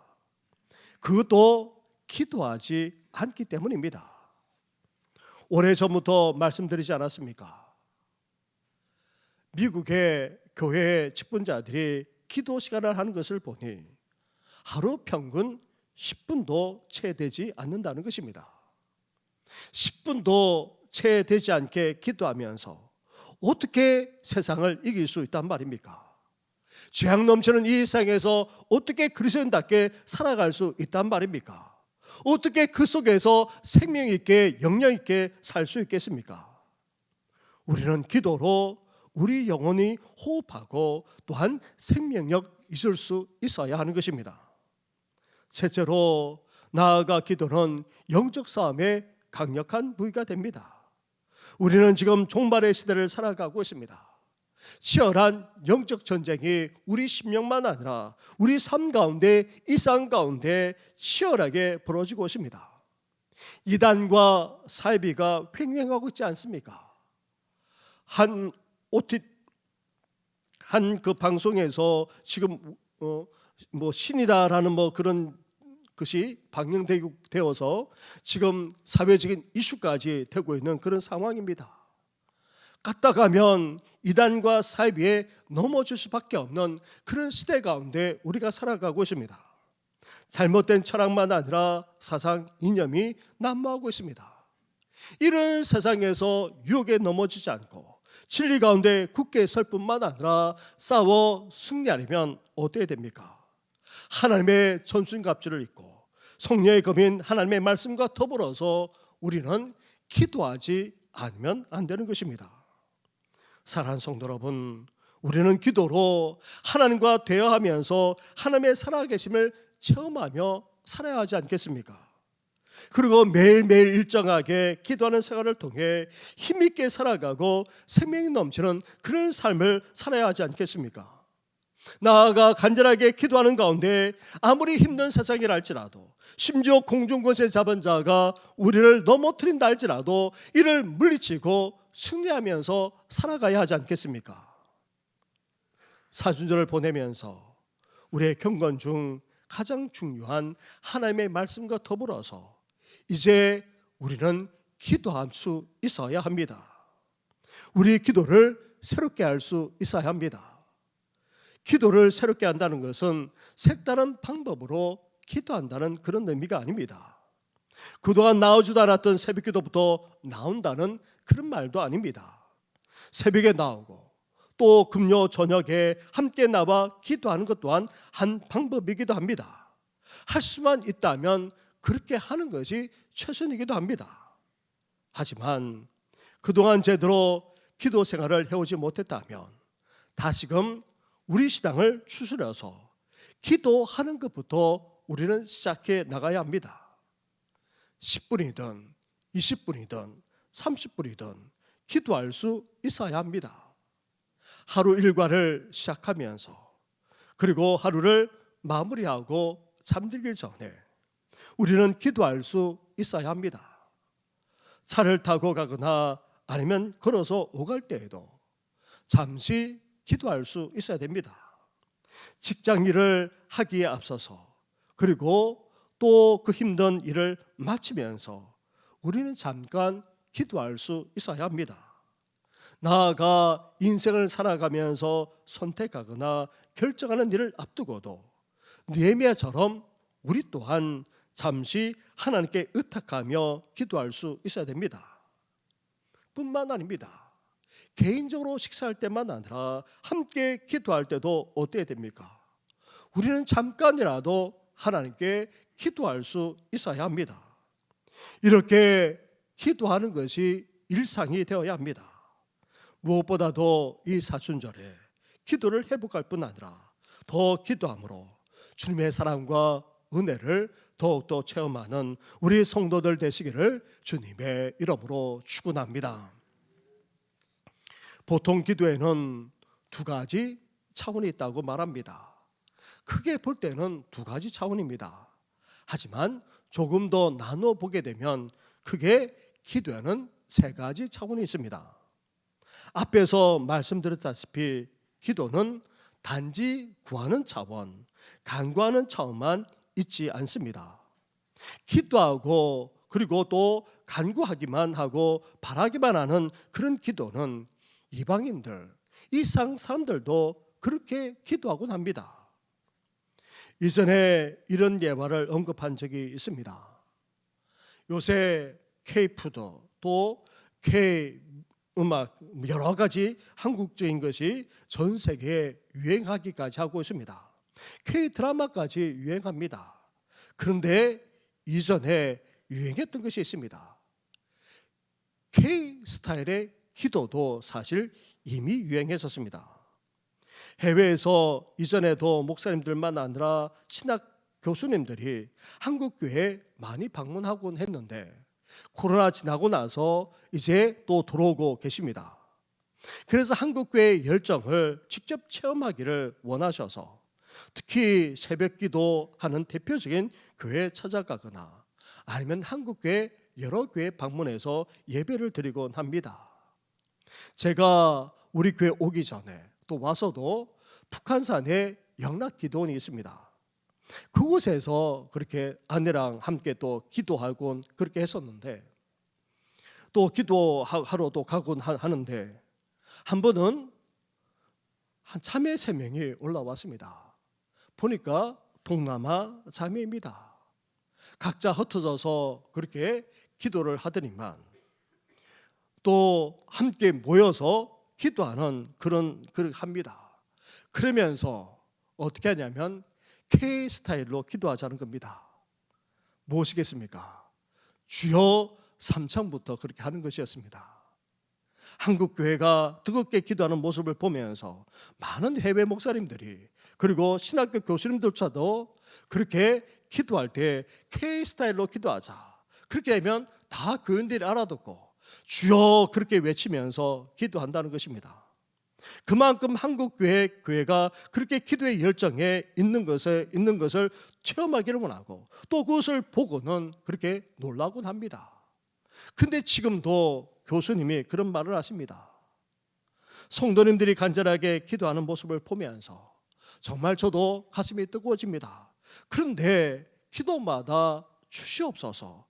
그것도 기도하지 않기 때문입니다. 오래전부터 말씀드리지 않았습니까? 미국의 교회 직분자들이 기도 시간을 하는 것을 보니 하루 평균 10분도 채 되지 않는다는 것입니다. 10분도 채 되지 않게 기도하면서 어떻게 세상을 이길 수 있단 말입니까? 죄악 넘치는 이 세상에서 어떻게 그리스도인답게 살아갈 수 있단 말입니까? 어떻게 그 속에서 생명 있게 영령 있게 살 수 있겠습니까? 우리는 기도로 우리 영혼이 호흡하고 또한 생명력 있을 수 있어야 하는 것입니다. 셋째로 나아가 기도는 영적 싸움의 강력한 무기가 됩니다. 우리는 지금 종말의 시대를 살아가고 있습니다. 치열한 영적 전쟁이 우리 심령만 아니라 우리 삶 가운데 일상 가운데 치열하게 벌어지고 있습니다. 이단과 사이비가 횡행하고 있지 않습니까? 한 그 방송에서 지금 신이다라는 그런 것이 방영되어서 지금 사회적인 이슈까지 되고 있는 그런 상황입니다. 갔다 가면 이단과 사이비에 넘어질 수밖에 없는 그런 시대 가운데 우리가 살아가고 있습니다. 잘못된 철학만 아니라 사상, 이념이 난무하고 있습니다. 이런 세상에서 유혹에 넘어지지 않고 진리 가운데 굳게 설 뿐만 아니라 싸워 승리하려면 어떻게 됩니까? 하나님의 전순갑주를 입고 성령의 검인 하나님의 말씀과 더불어서 우리는 기도하지 않으면 안 되는 것입니다. 사랑하는 성도 여러분, 우리는 기도로 하나님과 대화하면서 하나님의 살아계심을 체험하며 살아야 하지 않겠습니까? 그리고 매일매일 일정하게 기도하는 생활을 통해 힘있게 살아가고 생명이 넘치는 그런 삶을 살아야 하지 않겠습니까? 나아가 간절하게 기도하는 가운데 아무리 힘든 세상이라 할지라도 심지어 공중권세 잡은 자가 우리를 넘어뜨린다 할지라도 이를 물리치고 승리하면서 살아가야 하지 않겠습니까? 사순절을 보내면서 우리의 경건 중 가장 중요한 하나님의 말씀과 더불어서 이제 우리는 기도할 수 있어야 합니다. 우리 기도를 새롭게 할 수 있어야 합니다. 기도를 새롭게 한다는 것은 색다른 방법으로 기도한다는 그런 의미가 아닙니다. 그동안 나오지도 않았던 새벽기도부터 나온다는 그런 말도 아닙니다. 새벽에 나오고 또 금요 저녁에 함께 나와 기도하는 것 또한 한 방법이기도 합니다. 할 수만 있다면 그렇게 하는 것이 최선이기도 합니다. 하지만 그동안 제대로 기도 생활을 해오지 못했다면 다시금 우리 신앙을 추스려서 기도하는 것부터 우리는 시작해 나가야 합니다. 10분이든 20분이든 30분이든 기도할 수 있어야 합니다. 하루 일과를 시작하면서 그리고 하루를 마무리하고 잠들기 전에 우리는 기도할 수 있어야 합니다. 차를 타고 가거나 아니면 걸어서 오갈 때에도 잠시 기도할 수 있어야 됩니다. 직장 일을 하기에 앞서서 그리고 또 그 힘든 일을 마치면서 우리는 잠깐 기도할 수 있어야 합니다. 나아가 인생을 살아가면서 선택하거나 결정하는 일을 앞두고도 느헤미야처럼 우리 또한 잠시 하나님께 의탁하며 기도할 수 있어야 됩니다. 뿐만 아닙니다. 개인적으로 식사할 때만 아니라 함께 기도할 때도 어때야 됩니까? 우리는 잠깐이라도 하나님께 기도할 수 있어야 합니다. 이렇게 기도하는 것이 일상이 되어야 합니다. 무엇보다도 이 사순절에 기도를 회복할 뿐 아니라 더 기도함으로 주님의 사랑과 은혜를 더욱더 체험하는 우리 성도들 되시기를 주님의 이름으로 축원합니다. 보통 기도에는 두 가지 차원이 있다고 말합니다. 크게 볼 때는 두 가지 차원입니다. 하지만 조금 더 나눠 보게 되면 크게 기도에는 세 가지 차원이 있습니다. 앞에서 말씀드렸다시피 기도는 단지 구하는 차원, 간구하는 차원만 있지 않습니다. 기도하고 그리고 또 간구하기만 하고 바라기만 하는 그런 기도는 이방인들, 이상 사람들도 그렇게 기도하곤 합니다. 이전에 이런 예화를 언급한 적이 있습니다. 요새 K-푸드 또 K-음악 여러 가지 한국적인 것이 전 세계에 유행하기까지 하고 있습니다. K-드라마까지 유행합니다. 그런데 이전에 유행했던 것이 있습니다. K-스타일의 기도도 사실 이미 유행했었습니다. 해외에서 이전에도 목사님들만 아니라 신학 교수님들이 한국 교회에 많이 방문하곤 했는데 코로나 지나고 나서 이제 또 들어오고 계십니다. 그래서 한국 교회의 열정을 직접 체험하기를 원하셔서 특히 새벽 기도하는 대표적인 교회에 찾아가거나 아니면 한국 교회 여러 교회 방문해서 예배를 드리곤 합니다. 제가 우리 교회 오기 전에 또 와서도 북한산에 영락기도원이 있습니다. 그곳에서 그렇게 아내랑 함께 또 기도하곤 그렇게 했었는데 또 기도하러 또 가곤 하는데 한 번은 한 자매 3명이 올라왔습니다. 보니까 동남아 자매입니다. 각자 흩어져서 그렇게 기도를 하더니만 또 함께 모여서 기도하는 그런 합니다. 그러면서 어떻게 하냐면 K-스타일로 기도하자는 겁니다. 무엇이겠습니까? 주여 삼창부터 그렇게 하는 것이었습니다. 한국 교회가 뜨겁게 기도하는 모습을 보면서 많은 해외 목사님들이 그리고 신학교 교수님들조차도 그렇게 기도할 때 K-스타일로 기도하자. 그렇게 하면 다 교인들이 알아듣고 주여 그렇게 외치면서 기도한다는 것입니다. 그만큼 한국 교회가 그렇게 기도의 열정에 있는 것을 체험하기를 원하고 또 그것을 보고는 그렇게 놀라곤 합니다. 근데 지금도 교수님이 그런 말을 하십니다. 성도님들이 간절하게 기도하는 모습을 보면서 정말 저도 가슴이 뜨거워집니다. 그런데 기도마다 주시옵소서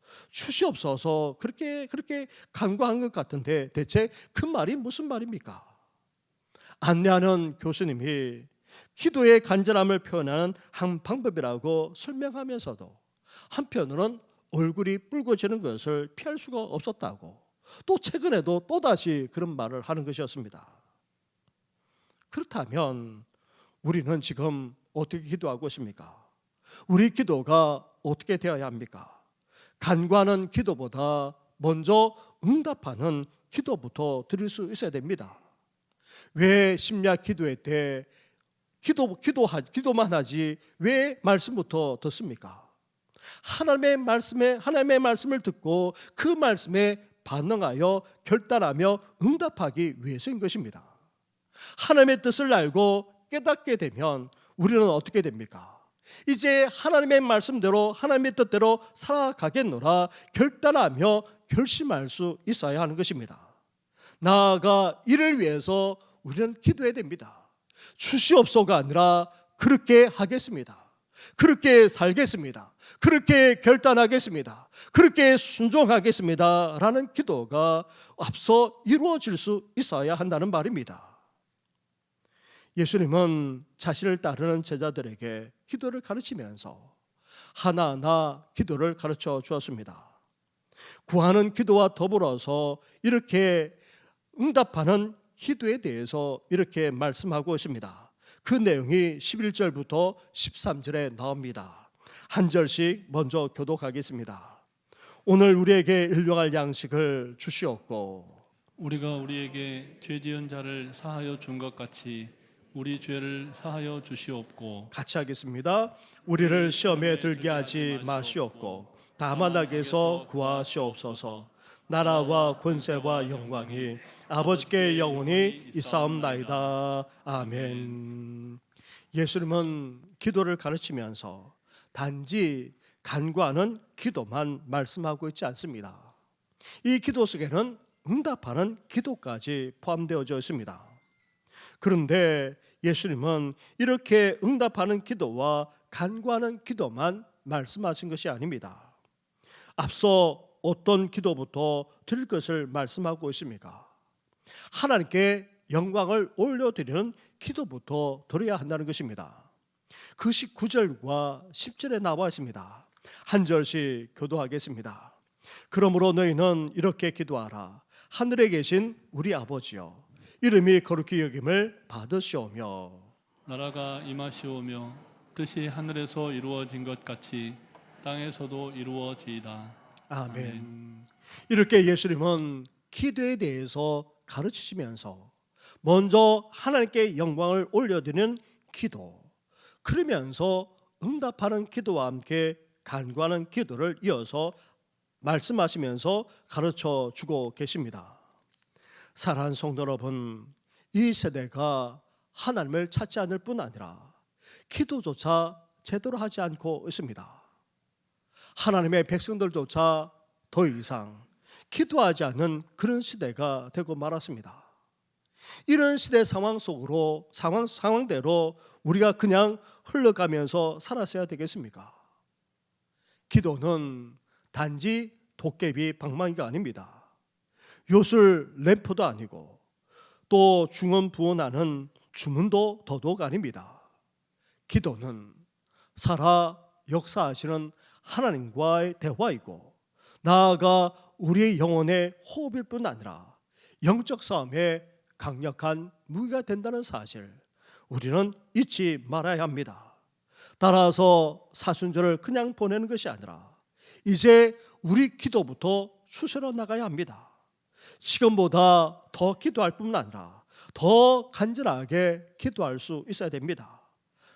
그렇게 간구한 것 같은데 대체 그 말이 무슨 말입니까? 안내하는 교수님이 기도의 간절함을 표현하는 한 방법이라고 설명하면서도 한편으로는 얼굴이 붉어지는 것을 피할 수가 없었다고 또 최근에도 또다시 그런 말을 하는 것이었습니다. 그렇다면 우리는 지금 어떻게 기도하고 있습니까? 우리 기도가 어떻게 되어야 합니까? 간구하는 기도보다 먼저 응답하는 기도부터 드릴 수 있어야 됩니다. 왜 심야 기도회 때 기도만 하지 왜 말씀부터 듣습니까? 하나님의 말씀을 듣고 그 말씀에 반응하여 결단하며 응답하기 위해서인 것입니다. 하나님의 뜻을 알고 깨닫게 되면 우리는 어떻게 됩니까? 이제 하나님의 말씀대로 하나님의 뜻대로 살아가겠노라 결단하며 결심할 수 있어야 하는 것입니다. 나아가 이를 위해서 우리는 기도해야 됩니다. 주시옵소서가 아니라 그렇게 하겠습니다. 그렇게 살겠습니다. 그렇게 결단하겠습니다. 그렇게 순종하겠습니다. 라는 기도가 앞서 이루어질 수 있어야 한다는 말입니다. 예수님은 자신을 따르는 제자들에게 기도를 가르치면서 하나하나 기도를 가르쳐 주었습니다. 구하는 기도와 더불어서 이렇게 응답하는 기도에 대해서 이렇게 말씀하고 있습니다. 그 내용이 11절부터 13절에 나옵니다. 한 절씩 먼저 교독하겠습니다. 오늘 우리에게 일용할 양식을 주시옵고 우리가 우리에게 죄 지은 자를 사하여 준 것 같이 우리 죄를 사하여 주시옵고 같이 하겠습니다. 우리를 시험에 들게 하지 마시옵고 다만 악에서 구하시옵소서. 나라와 권세와 영광이 아버지께 영원히 있사옵나이다. 아멘. 예수님은 기도를 가르치면서 단지 간구하는 기도만 말씀하고 있지 않습니다. 이 기도 속에는 응답하는 기도까지 포함되어져 있습니다. 그런데 예수님은 이렇게 응답하는 기도와 간구하는 기도만 말씀하신 것이 아닙니다. 앞서 어떤 기도부터 드릴 것을 말씀하고 있습니까? 하나님께 영광을 올려드리는 기도부터 드려야 한다는 것입니다. 그 19절과 10절에 나와 있습니다. 한 절씩 교도하겠습니다. 그러므로 너희는 이렇게 기도하라. 하늘에 계신 우리 아버지여, 이름이 거룩히 여김을 받으시오며 나라가 임하시오며 뜻이 하늘에서 이루어진 것 같이 땅에서도 이루어지이다. 아멘. 이렇게 예수님은 기도에 대해서 가르치시면서 먼저 하나님께 영광을 올려드리는 기도, 그러면서 응답하는 기도와 함께 간구하는 기도를 이어서 말씀하시면서 가르쳐 주고 계십니다. 사랑하는 성도 여러분, 이 세대가 하나님을 찾지 않을 뿐 아니라 기도조차 제대로 하지 않고 있습니다. 하나님의 백성들조차 더 이상 기도하지 않는 그런 시대가 되고 말았습니다. 이런 시대 상황 속으로 상황대로 우리가 그냥 흘러가면서 살았어야 되겠습니까? 기도는 단지 도깨비 방망이가 아닙니다. 요술 램프도 아니고 또 중언부언하는 주문도 더더욱 아닙니다. 기도는 살아 역사하시는 하나님과의 대화이고 나아가 우리의 영혼의 호흡일 뿐 아니라 영적 싸움에 강력한 무기가 된다는 사실, 우리는 잊지 말아야 합니다. 따라서 사순절을 그냥 보내는 것이 아니라 이제 우리 기도부터 추스러 나가야 합니다. 지금보다 더 기도할 뿐만 아니라 더 간절하게 기도할 수 있어야 됩니다.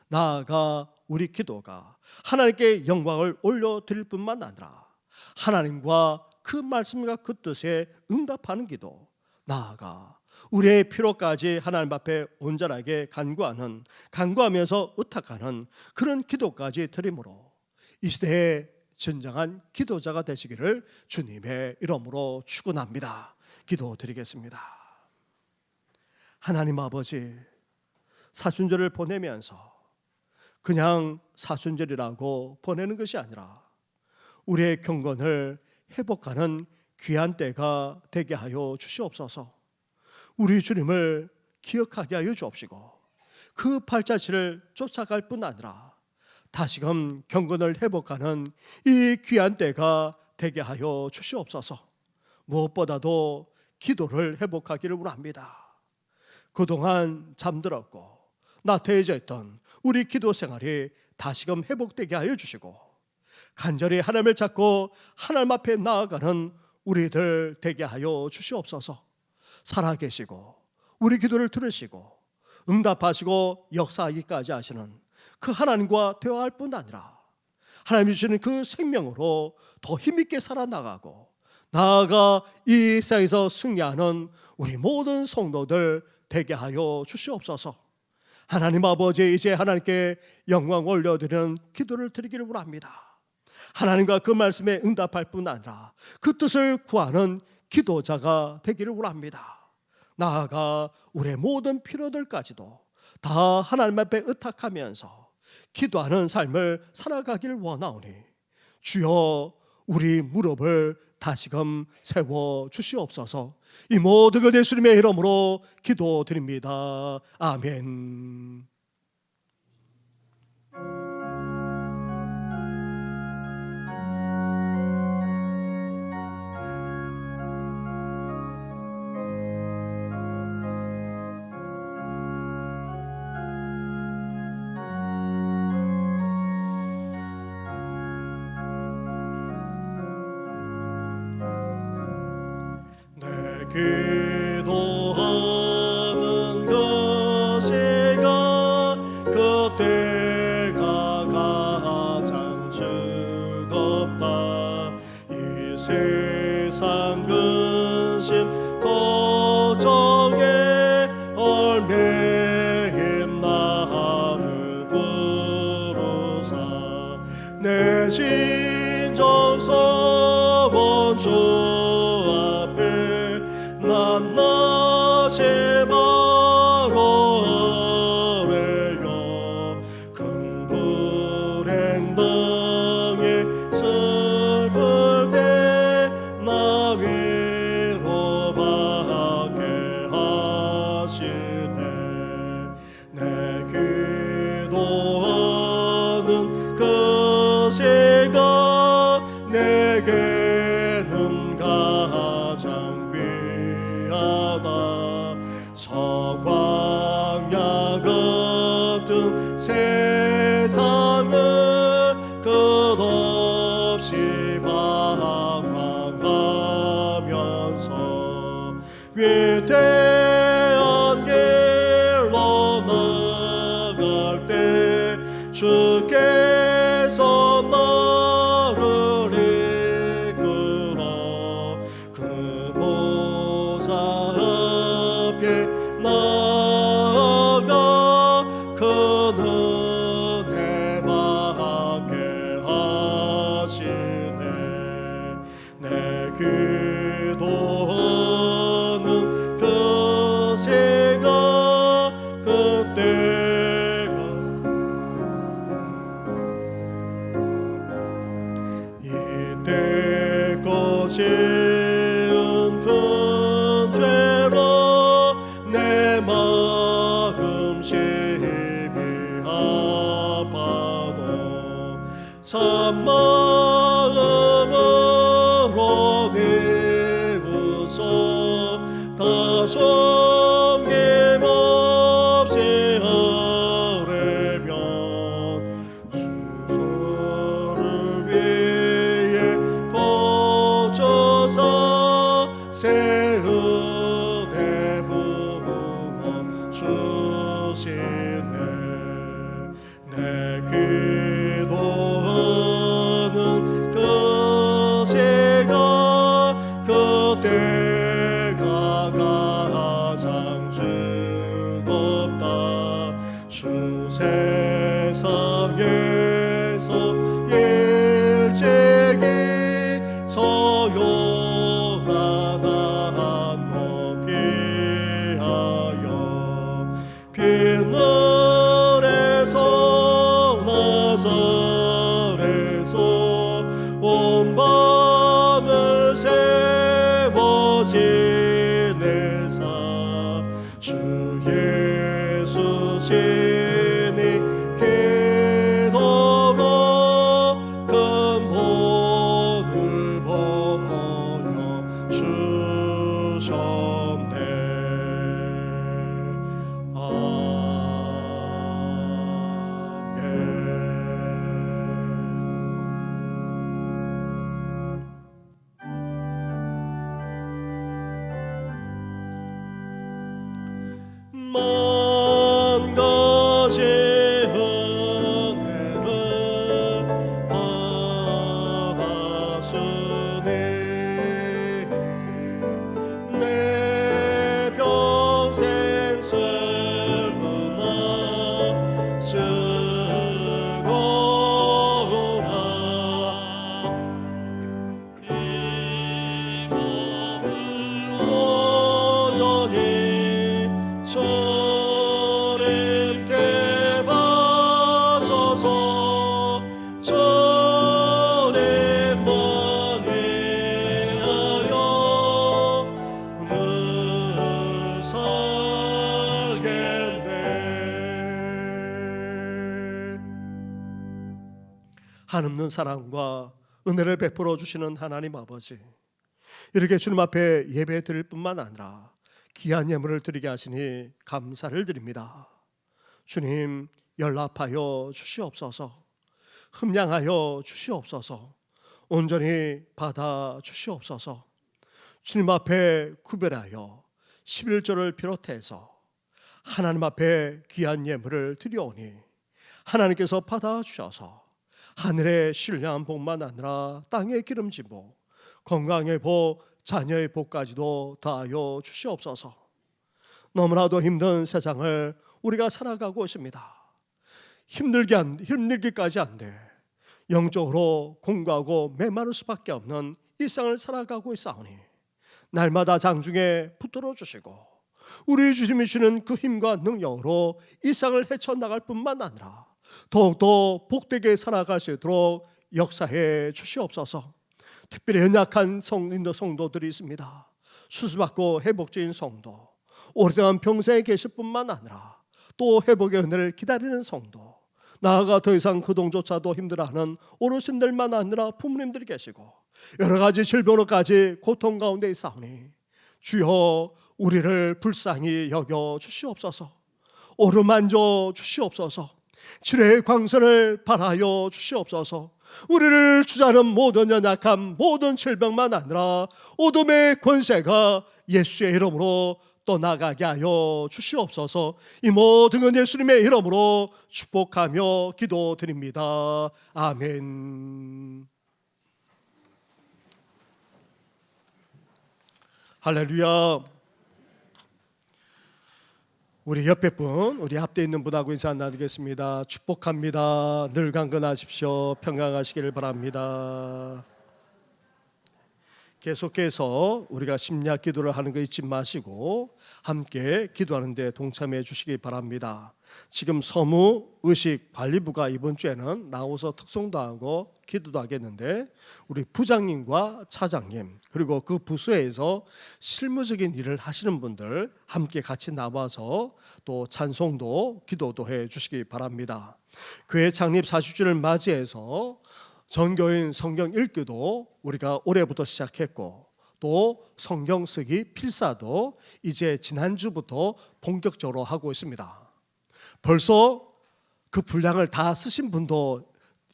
나아가 우리 기도가 하나님께 영광을 올려드릴 뿐만 아니라 하나님과 그 말씀과 그 뜻에 응답하는 기도, 나아가 우리의 필요까지 하나님 앞에 온전하게 간구하면서 의탁하는 그런 기도까지 드림으로 이 시대에 진정한 기도자가 되시기를 주님의 이름으로 축원합니다. 기도드리겠습니다. 하나님 아버지, 사순절을 보내면서 그냥 사순절이라고 보내는 것이 아니라 우리의 경건을 회복하는 귀한 때가 되게 하여 주시옵소서. 우리 주님을 기억하게 하여 주옵시고 그 발자취를 쫓아갈 뿐 아니라 다시금 경건을 회복하는 이 귀한 때가 되게 하여 주시옵소서. 무엇보다도 기도를 회복하기를 원합니다. 그동안 잠들었고 나태해져 있던 우리 기도 생활이 다시금 회복되게 하여 주시고 간절히 하나님을 찾고 하나님 앞에 나아가는 우리들 되게 하여 주시옵소서. 살아계시고 우리 기도를 들으시고 응답하시고 역사하기까지 하시는 그 하나님과 대화할 뿐 아니라 하나님이 주시는 그 생명으로 더 힘있게 살아나가고 나아가 이 세상에서 승리하는 우리 모든 성도들 되게 하여 주시옵소서. 하나님 아버지, 이제 하나님께 영광 올려드리는 기도를 드리기를 원합니다. 하나님과 그 말씀에 응답할 뿐 아니라 그 뜻을 구하는 기도자가 되기를 원합니다. 나아가 우리의 모든 필요들까지도 다 하나님 앞에 의탁하면서 기도하는 삶을 살아가기를 원하오니 주여 우리 무릎을 다시금 세워 주시옵소서. 이 모든 것 예수님의 이름으로 기도드립니다. 아멘. 기도하는 것이 없다. 이 세상 근심 걱정에 얽매인 나를 부르사 내 진정성은 주 앞에 난 낮에 바로 아래여 큰 불행 당해 슬플 때 나 위로받게 하시네. 내 기도하는 그 시간 내게는 가장 귀하다. 저 광야 같은 세상을 끝없이 방황하면서 위대한 길로 나갈 때 주께서 나를 이끌어 그 보좌 앞에 나아가 그 은혜 받게 하시네. 내 기도하는 그 시간 그때가 이때껏 지은 큰 죄로 내 마음 심히 아파도 참 마음으로 뉘우쳐 다 숨김없이 하려면 주소를 위해 거쳐서 새 은혜 부어 주시네. 내 기도하는 그 시간 그때가 가장 즐겁다. 주 세상에서 일찍이 서요한 한도 피하여 빛날에서 나사렛에서 온 밤을 세워 지내사 주 예수 친히 기도로 근본을 보여 주셨네. 만 가지 은혜를 받았으니 내 평생 슬프나 즐거우나 이 몸을 온전히 주님께 바쳐서 주님만 위하여 늘 살겠네. 한없는 사랑과 은혜를 베풀어 주시는 하나님 아버지, 이렇게 주님 앞에 예배 드릴 뿐만 아니라 귀한 예물을 드리게 하시니 감사를 드립니다. 주님, 연락하여 주시옵소서. 흠량하여 주시옵소서. 온전히 받아 주시옵소서. 주님 앞에 구별하여 11조를 비롯해서 하나님 앞에 귀한 예물을 드려오니 하나님께서 받아 주셔서 하늘의 신령한 복만 아니라 땅의 기름진 복, 건강의 복, 자녀의 복까지도 더하여 주시옵소서. 너무나도 힘든 세상을 우리가 살아가고 있습니다. 힘들기까지 안 돼. 영적으로 공고하고 메마를 수밖에 없는 일상을 살아가고 있사오니 날마다 장중에 붙들어 주시고 우리 주님이 주는 그 힘과 능력으로 일상을 헤쳐나갈 뿐만 아니라 더욱더 복되게 살아갈 수 있도록 역사해 주시옵소서. 특별히 연약한 성도들이 있습니다. 수술받고 회복적인 성도, 오랫동안 병사에 계실 뿐만 아니라 또 회복의 은혜를 기다리는 성도, 나아가 더 이상 그동조차도 힘들어하는 어르신들만 아니라 부모님들이 계시고 여러 가지 질병으로까지 고통 가운데 있사오니 주여 우리를 불쌍히 여겨 주시옵소서. 어루만져 주시옵소서. 치료의 광선을 발하여 주시옵소서. 우리를 주자는 모든 연약함, 모든 질병만 아니라 어둠의 권세가 예수의 이름으로 떠나가게 하여 주시옵소서. 이 모든 건 예수님의 이름으로 축복하며 기도드립니다. 아멘. 할렐루야. 우리 옆에 분, 우리 앞에 있는 분하고 인사 나누겠습니다. 축복합니다. 늘 강건하십시오. 평강하시기를 바랍니다. 계속해서 우리가 심야 기도를 하는 거 잊지 마시고 함께 기도하는 데 동참해 주시기 바랍니다. 지금 서무 의식 관리부가 이번 주에는 나와서 특송도 하고 기도도 하겠는데 우리 부장님과 차장님 그리고 그 부서에서 실무적인 일을 하시는 분들 함께 같이 나와서 또 찬송도 기도도 해 주시기 바랍니다. 교회 창립 40주를 맞이해서 전교인 성경 읽기도 우리가 올해부터 시작했고 또 성경 쓰기 필사도 이제 지난주부터 본격적으로 하고 있습니다. 벌써 그 분량을 다 쓰신 분도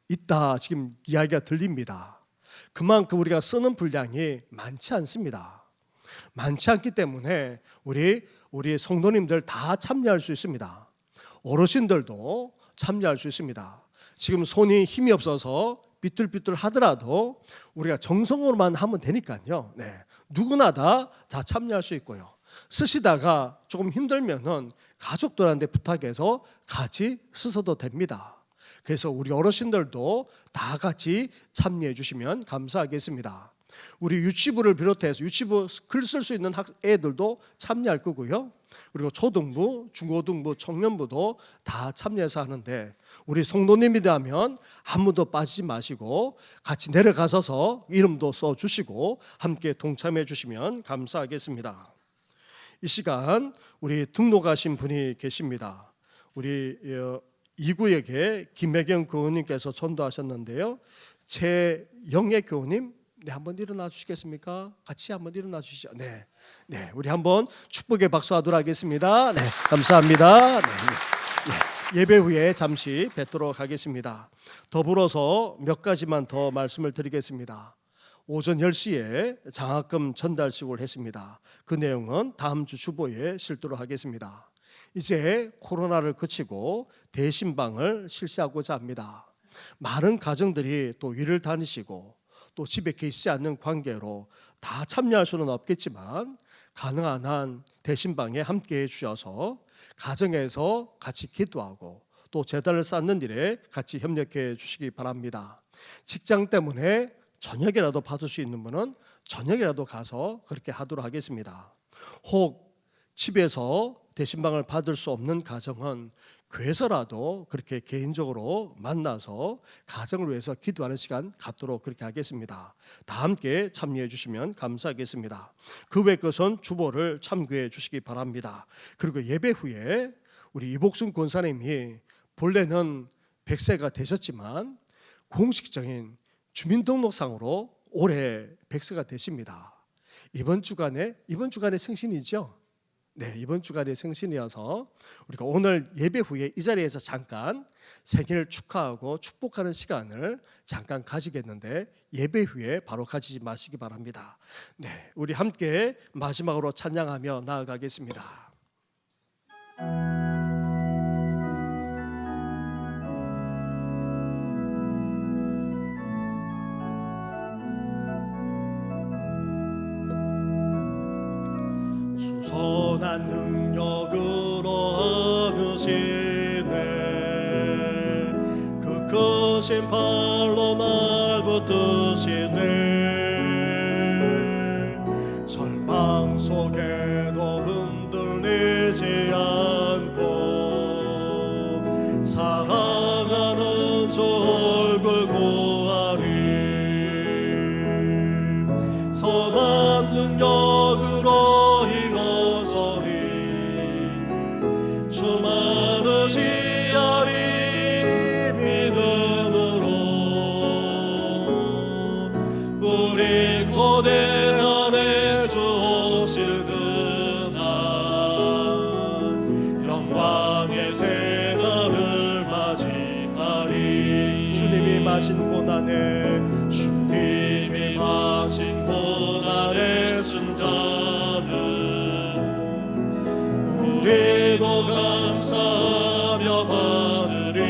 있다 지금 이야기가 들립니다. 그만큼 우리가 쓰는 분량이 많지 않습니다. 많지 않기 때문에 우리 성도님들 다 참여할 수 있습니다. 어르신들도 참여할 수 있습니다. 지금 손이 힘이 없어서 삐뚤삐뚤 하더라도 우리가 정성으로만 하면 되니까요. 네, 누구나 다 참여할 수 있고요. 쓰시다가 조금 힘들면은 가족들한테 부탁해서 같이 쓰셔도 됩니다. 그래서 우리 어르신들도 다 같이 참여해 주시면 감사하겠습니다. 우리 유치부를 비롯해서 유치부 글 쓸 수 있는 애들도 참여할 거고요. 그리고 초등부, 중고등부, 청년부도 다 참여해서 하는데 우리 성도님이라면 아무도 빠지지 마시고 같이 내려가셔서 이름도 써주시고 함께 동참해 주시면 감사하겠습니다. 이 시간 우리 등록하신 분이 계십니다. 우리 이구역에 김혜경 교우님께서 전도하셨는데요. 최영애 교우님, 네, 한번 일어나 주시겠습니까? 같이 한번 일어나 주시죠. 네, 우리 한번 축복의 박수하도록 하겠습니다. 네, 감사합니다. 네, 예배 후에 잠시 뵙도록 하겠습니다. 더불어서 몇 가지만 더 말씀을 드리겠습니다. 오전 10시에 장학금 전달식을 했습니다. 그 내용은 다음 주 주보에 실도록 하겠습니다. 이제 코로나를 그치고 대신방을 실시하고자 합니다. 많은 가정들이 또 일을 다니시고 또 집에 계시지 않는 관계로 다 참여할 수는 없겠지만 가능한 한 대신방에 함께해 주셔서 가정에서 같이 기도하고 또 제단을 쌓는 일에 같이 협력해 주시기 바랍니다. 직장 때문에 저녁이라도 받을 수 있는 분은 저녁이라도 가서 그렇게 하도록 하겠습니다. 혹 집에서 대신방을 받을 수 없는 가정은 교회에서라도 그렇게 개인적으로 만나서 가정을 위해서 기도하는 시간 갖도록 그렇게 하겠습니다. 다 함께 참여해 주시면 감사하겠습니다. 그 외 것은 주보를 참고해 주시기 바랍니다. 그리고 예배 후에 우리 이복순 권사님이 본래는 100세가 되셨지만 공식적인 주민등록상으로 올해 100세가 되십니다. 이번 주간에 생신이죠. 네, 이번 주간에 생신이어서 우리가 오늘 예배 후에 이 자리에서 잠깐 생일을 축하하고 축복하는 시간을 잠깐 가지겠는데 예배 후에 바로 가지지 마시기 바랍니다. 네, 우리 함께 마지막으로 찬양하며 나아가겠습니다. 선한 능력으로 얻으시네 그 크신 팔로 날 붙드시네 절망 속에도 흔들리지 않고 사랑하는 주 얼굴 보아리 선한 능력으로 일어서리 주 많으시하리 믿음으로 우리 고대 안에 주 오실 그날 영광의 새날을 맞이하리 주님이 마신 고난에 주님이 마신 고난의 순자는 우리도 감사하며 받으리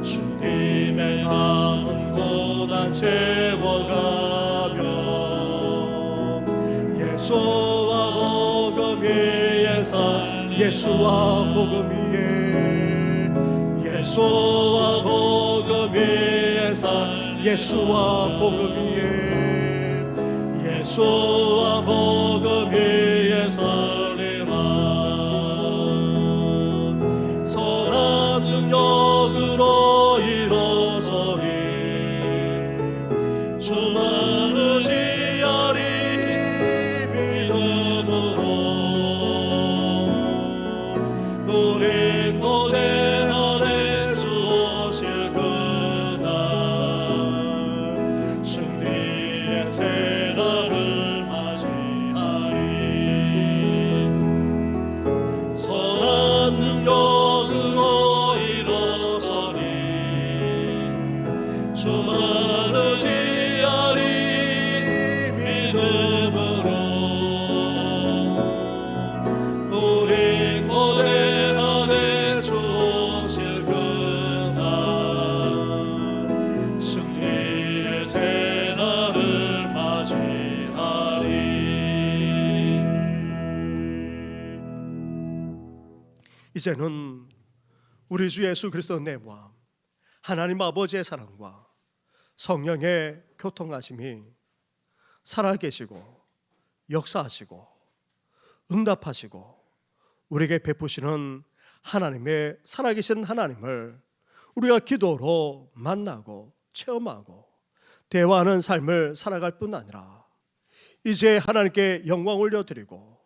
주님의 남은 고난 채워가며 예수와 복음 위에 살 예수와 복음 위에 예수와 복음 위에 살 예수와 복음 위에 예수와 복음 위에 살리라 선한 능력으로 일어서리 주 많으시하리 믿음으로 우리 고대 안에 주 오실 그날 승리의 새날을 맞이하리 선한 능력으로 일어서리 주 많으시하리 믿음으로 우리 고대 안에 주 오실 그날 승리의 새날을 맞이하리 이제는 우리 주 예수 그리스도 내와 하나님 아버지의 사랑과 성령의 교통하심이 살아계시고 역사하시고 응답하시고 우리에게 베푸시는 하나님의 살아계신 하나님을 우리가 기도로 만나고 체험하고 대화하는 삶을 살아갈 뿐 아니라 이제 하나님께 영광 올려드리고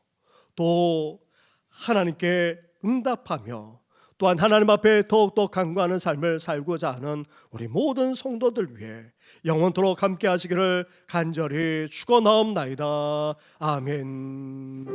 또 하나님께 응답하며 또한 하나님 앞에 더욱더 간구하는 삶을 살고자 하는 우리 모든 성도들 위해 영원토록 함께 하시기를 간절히 축원하옵나이다. 아멘.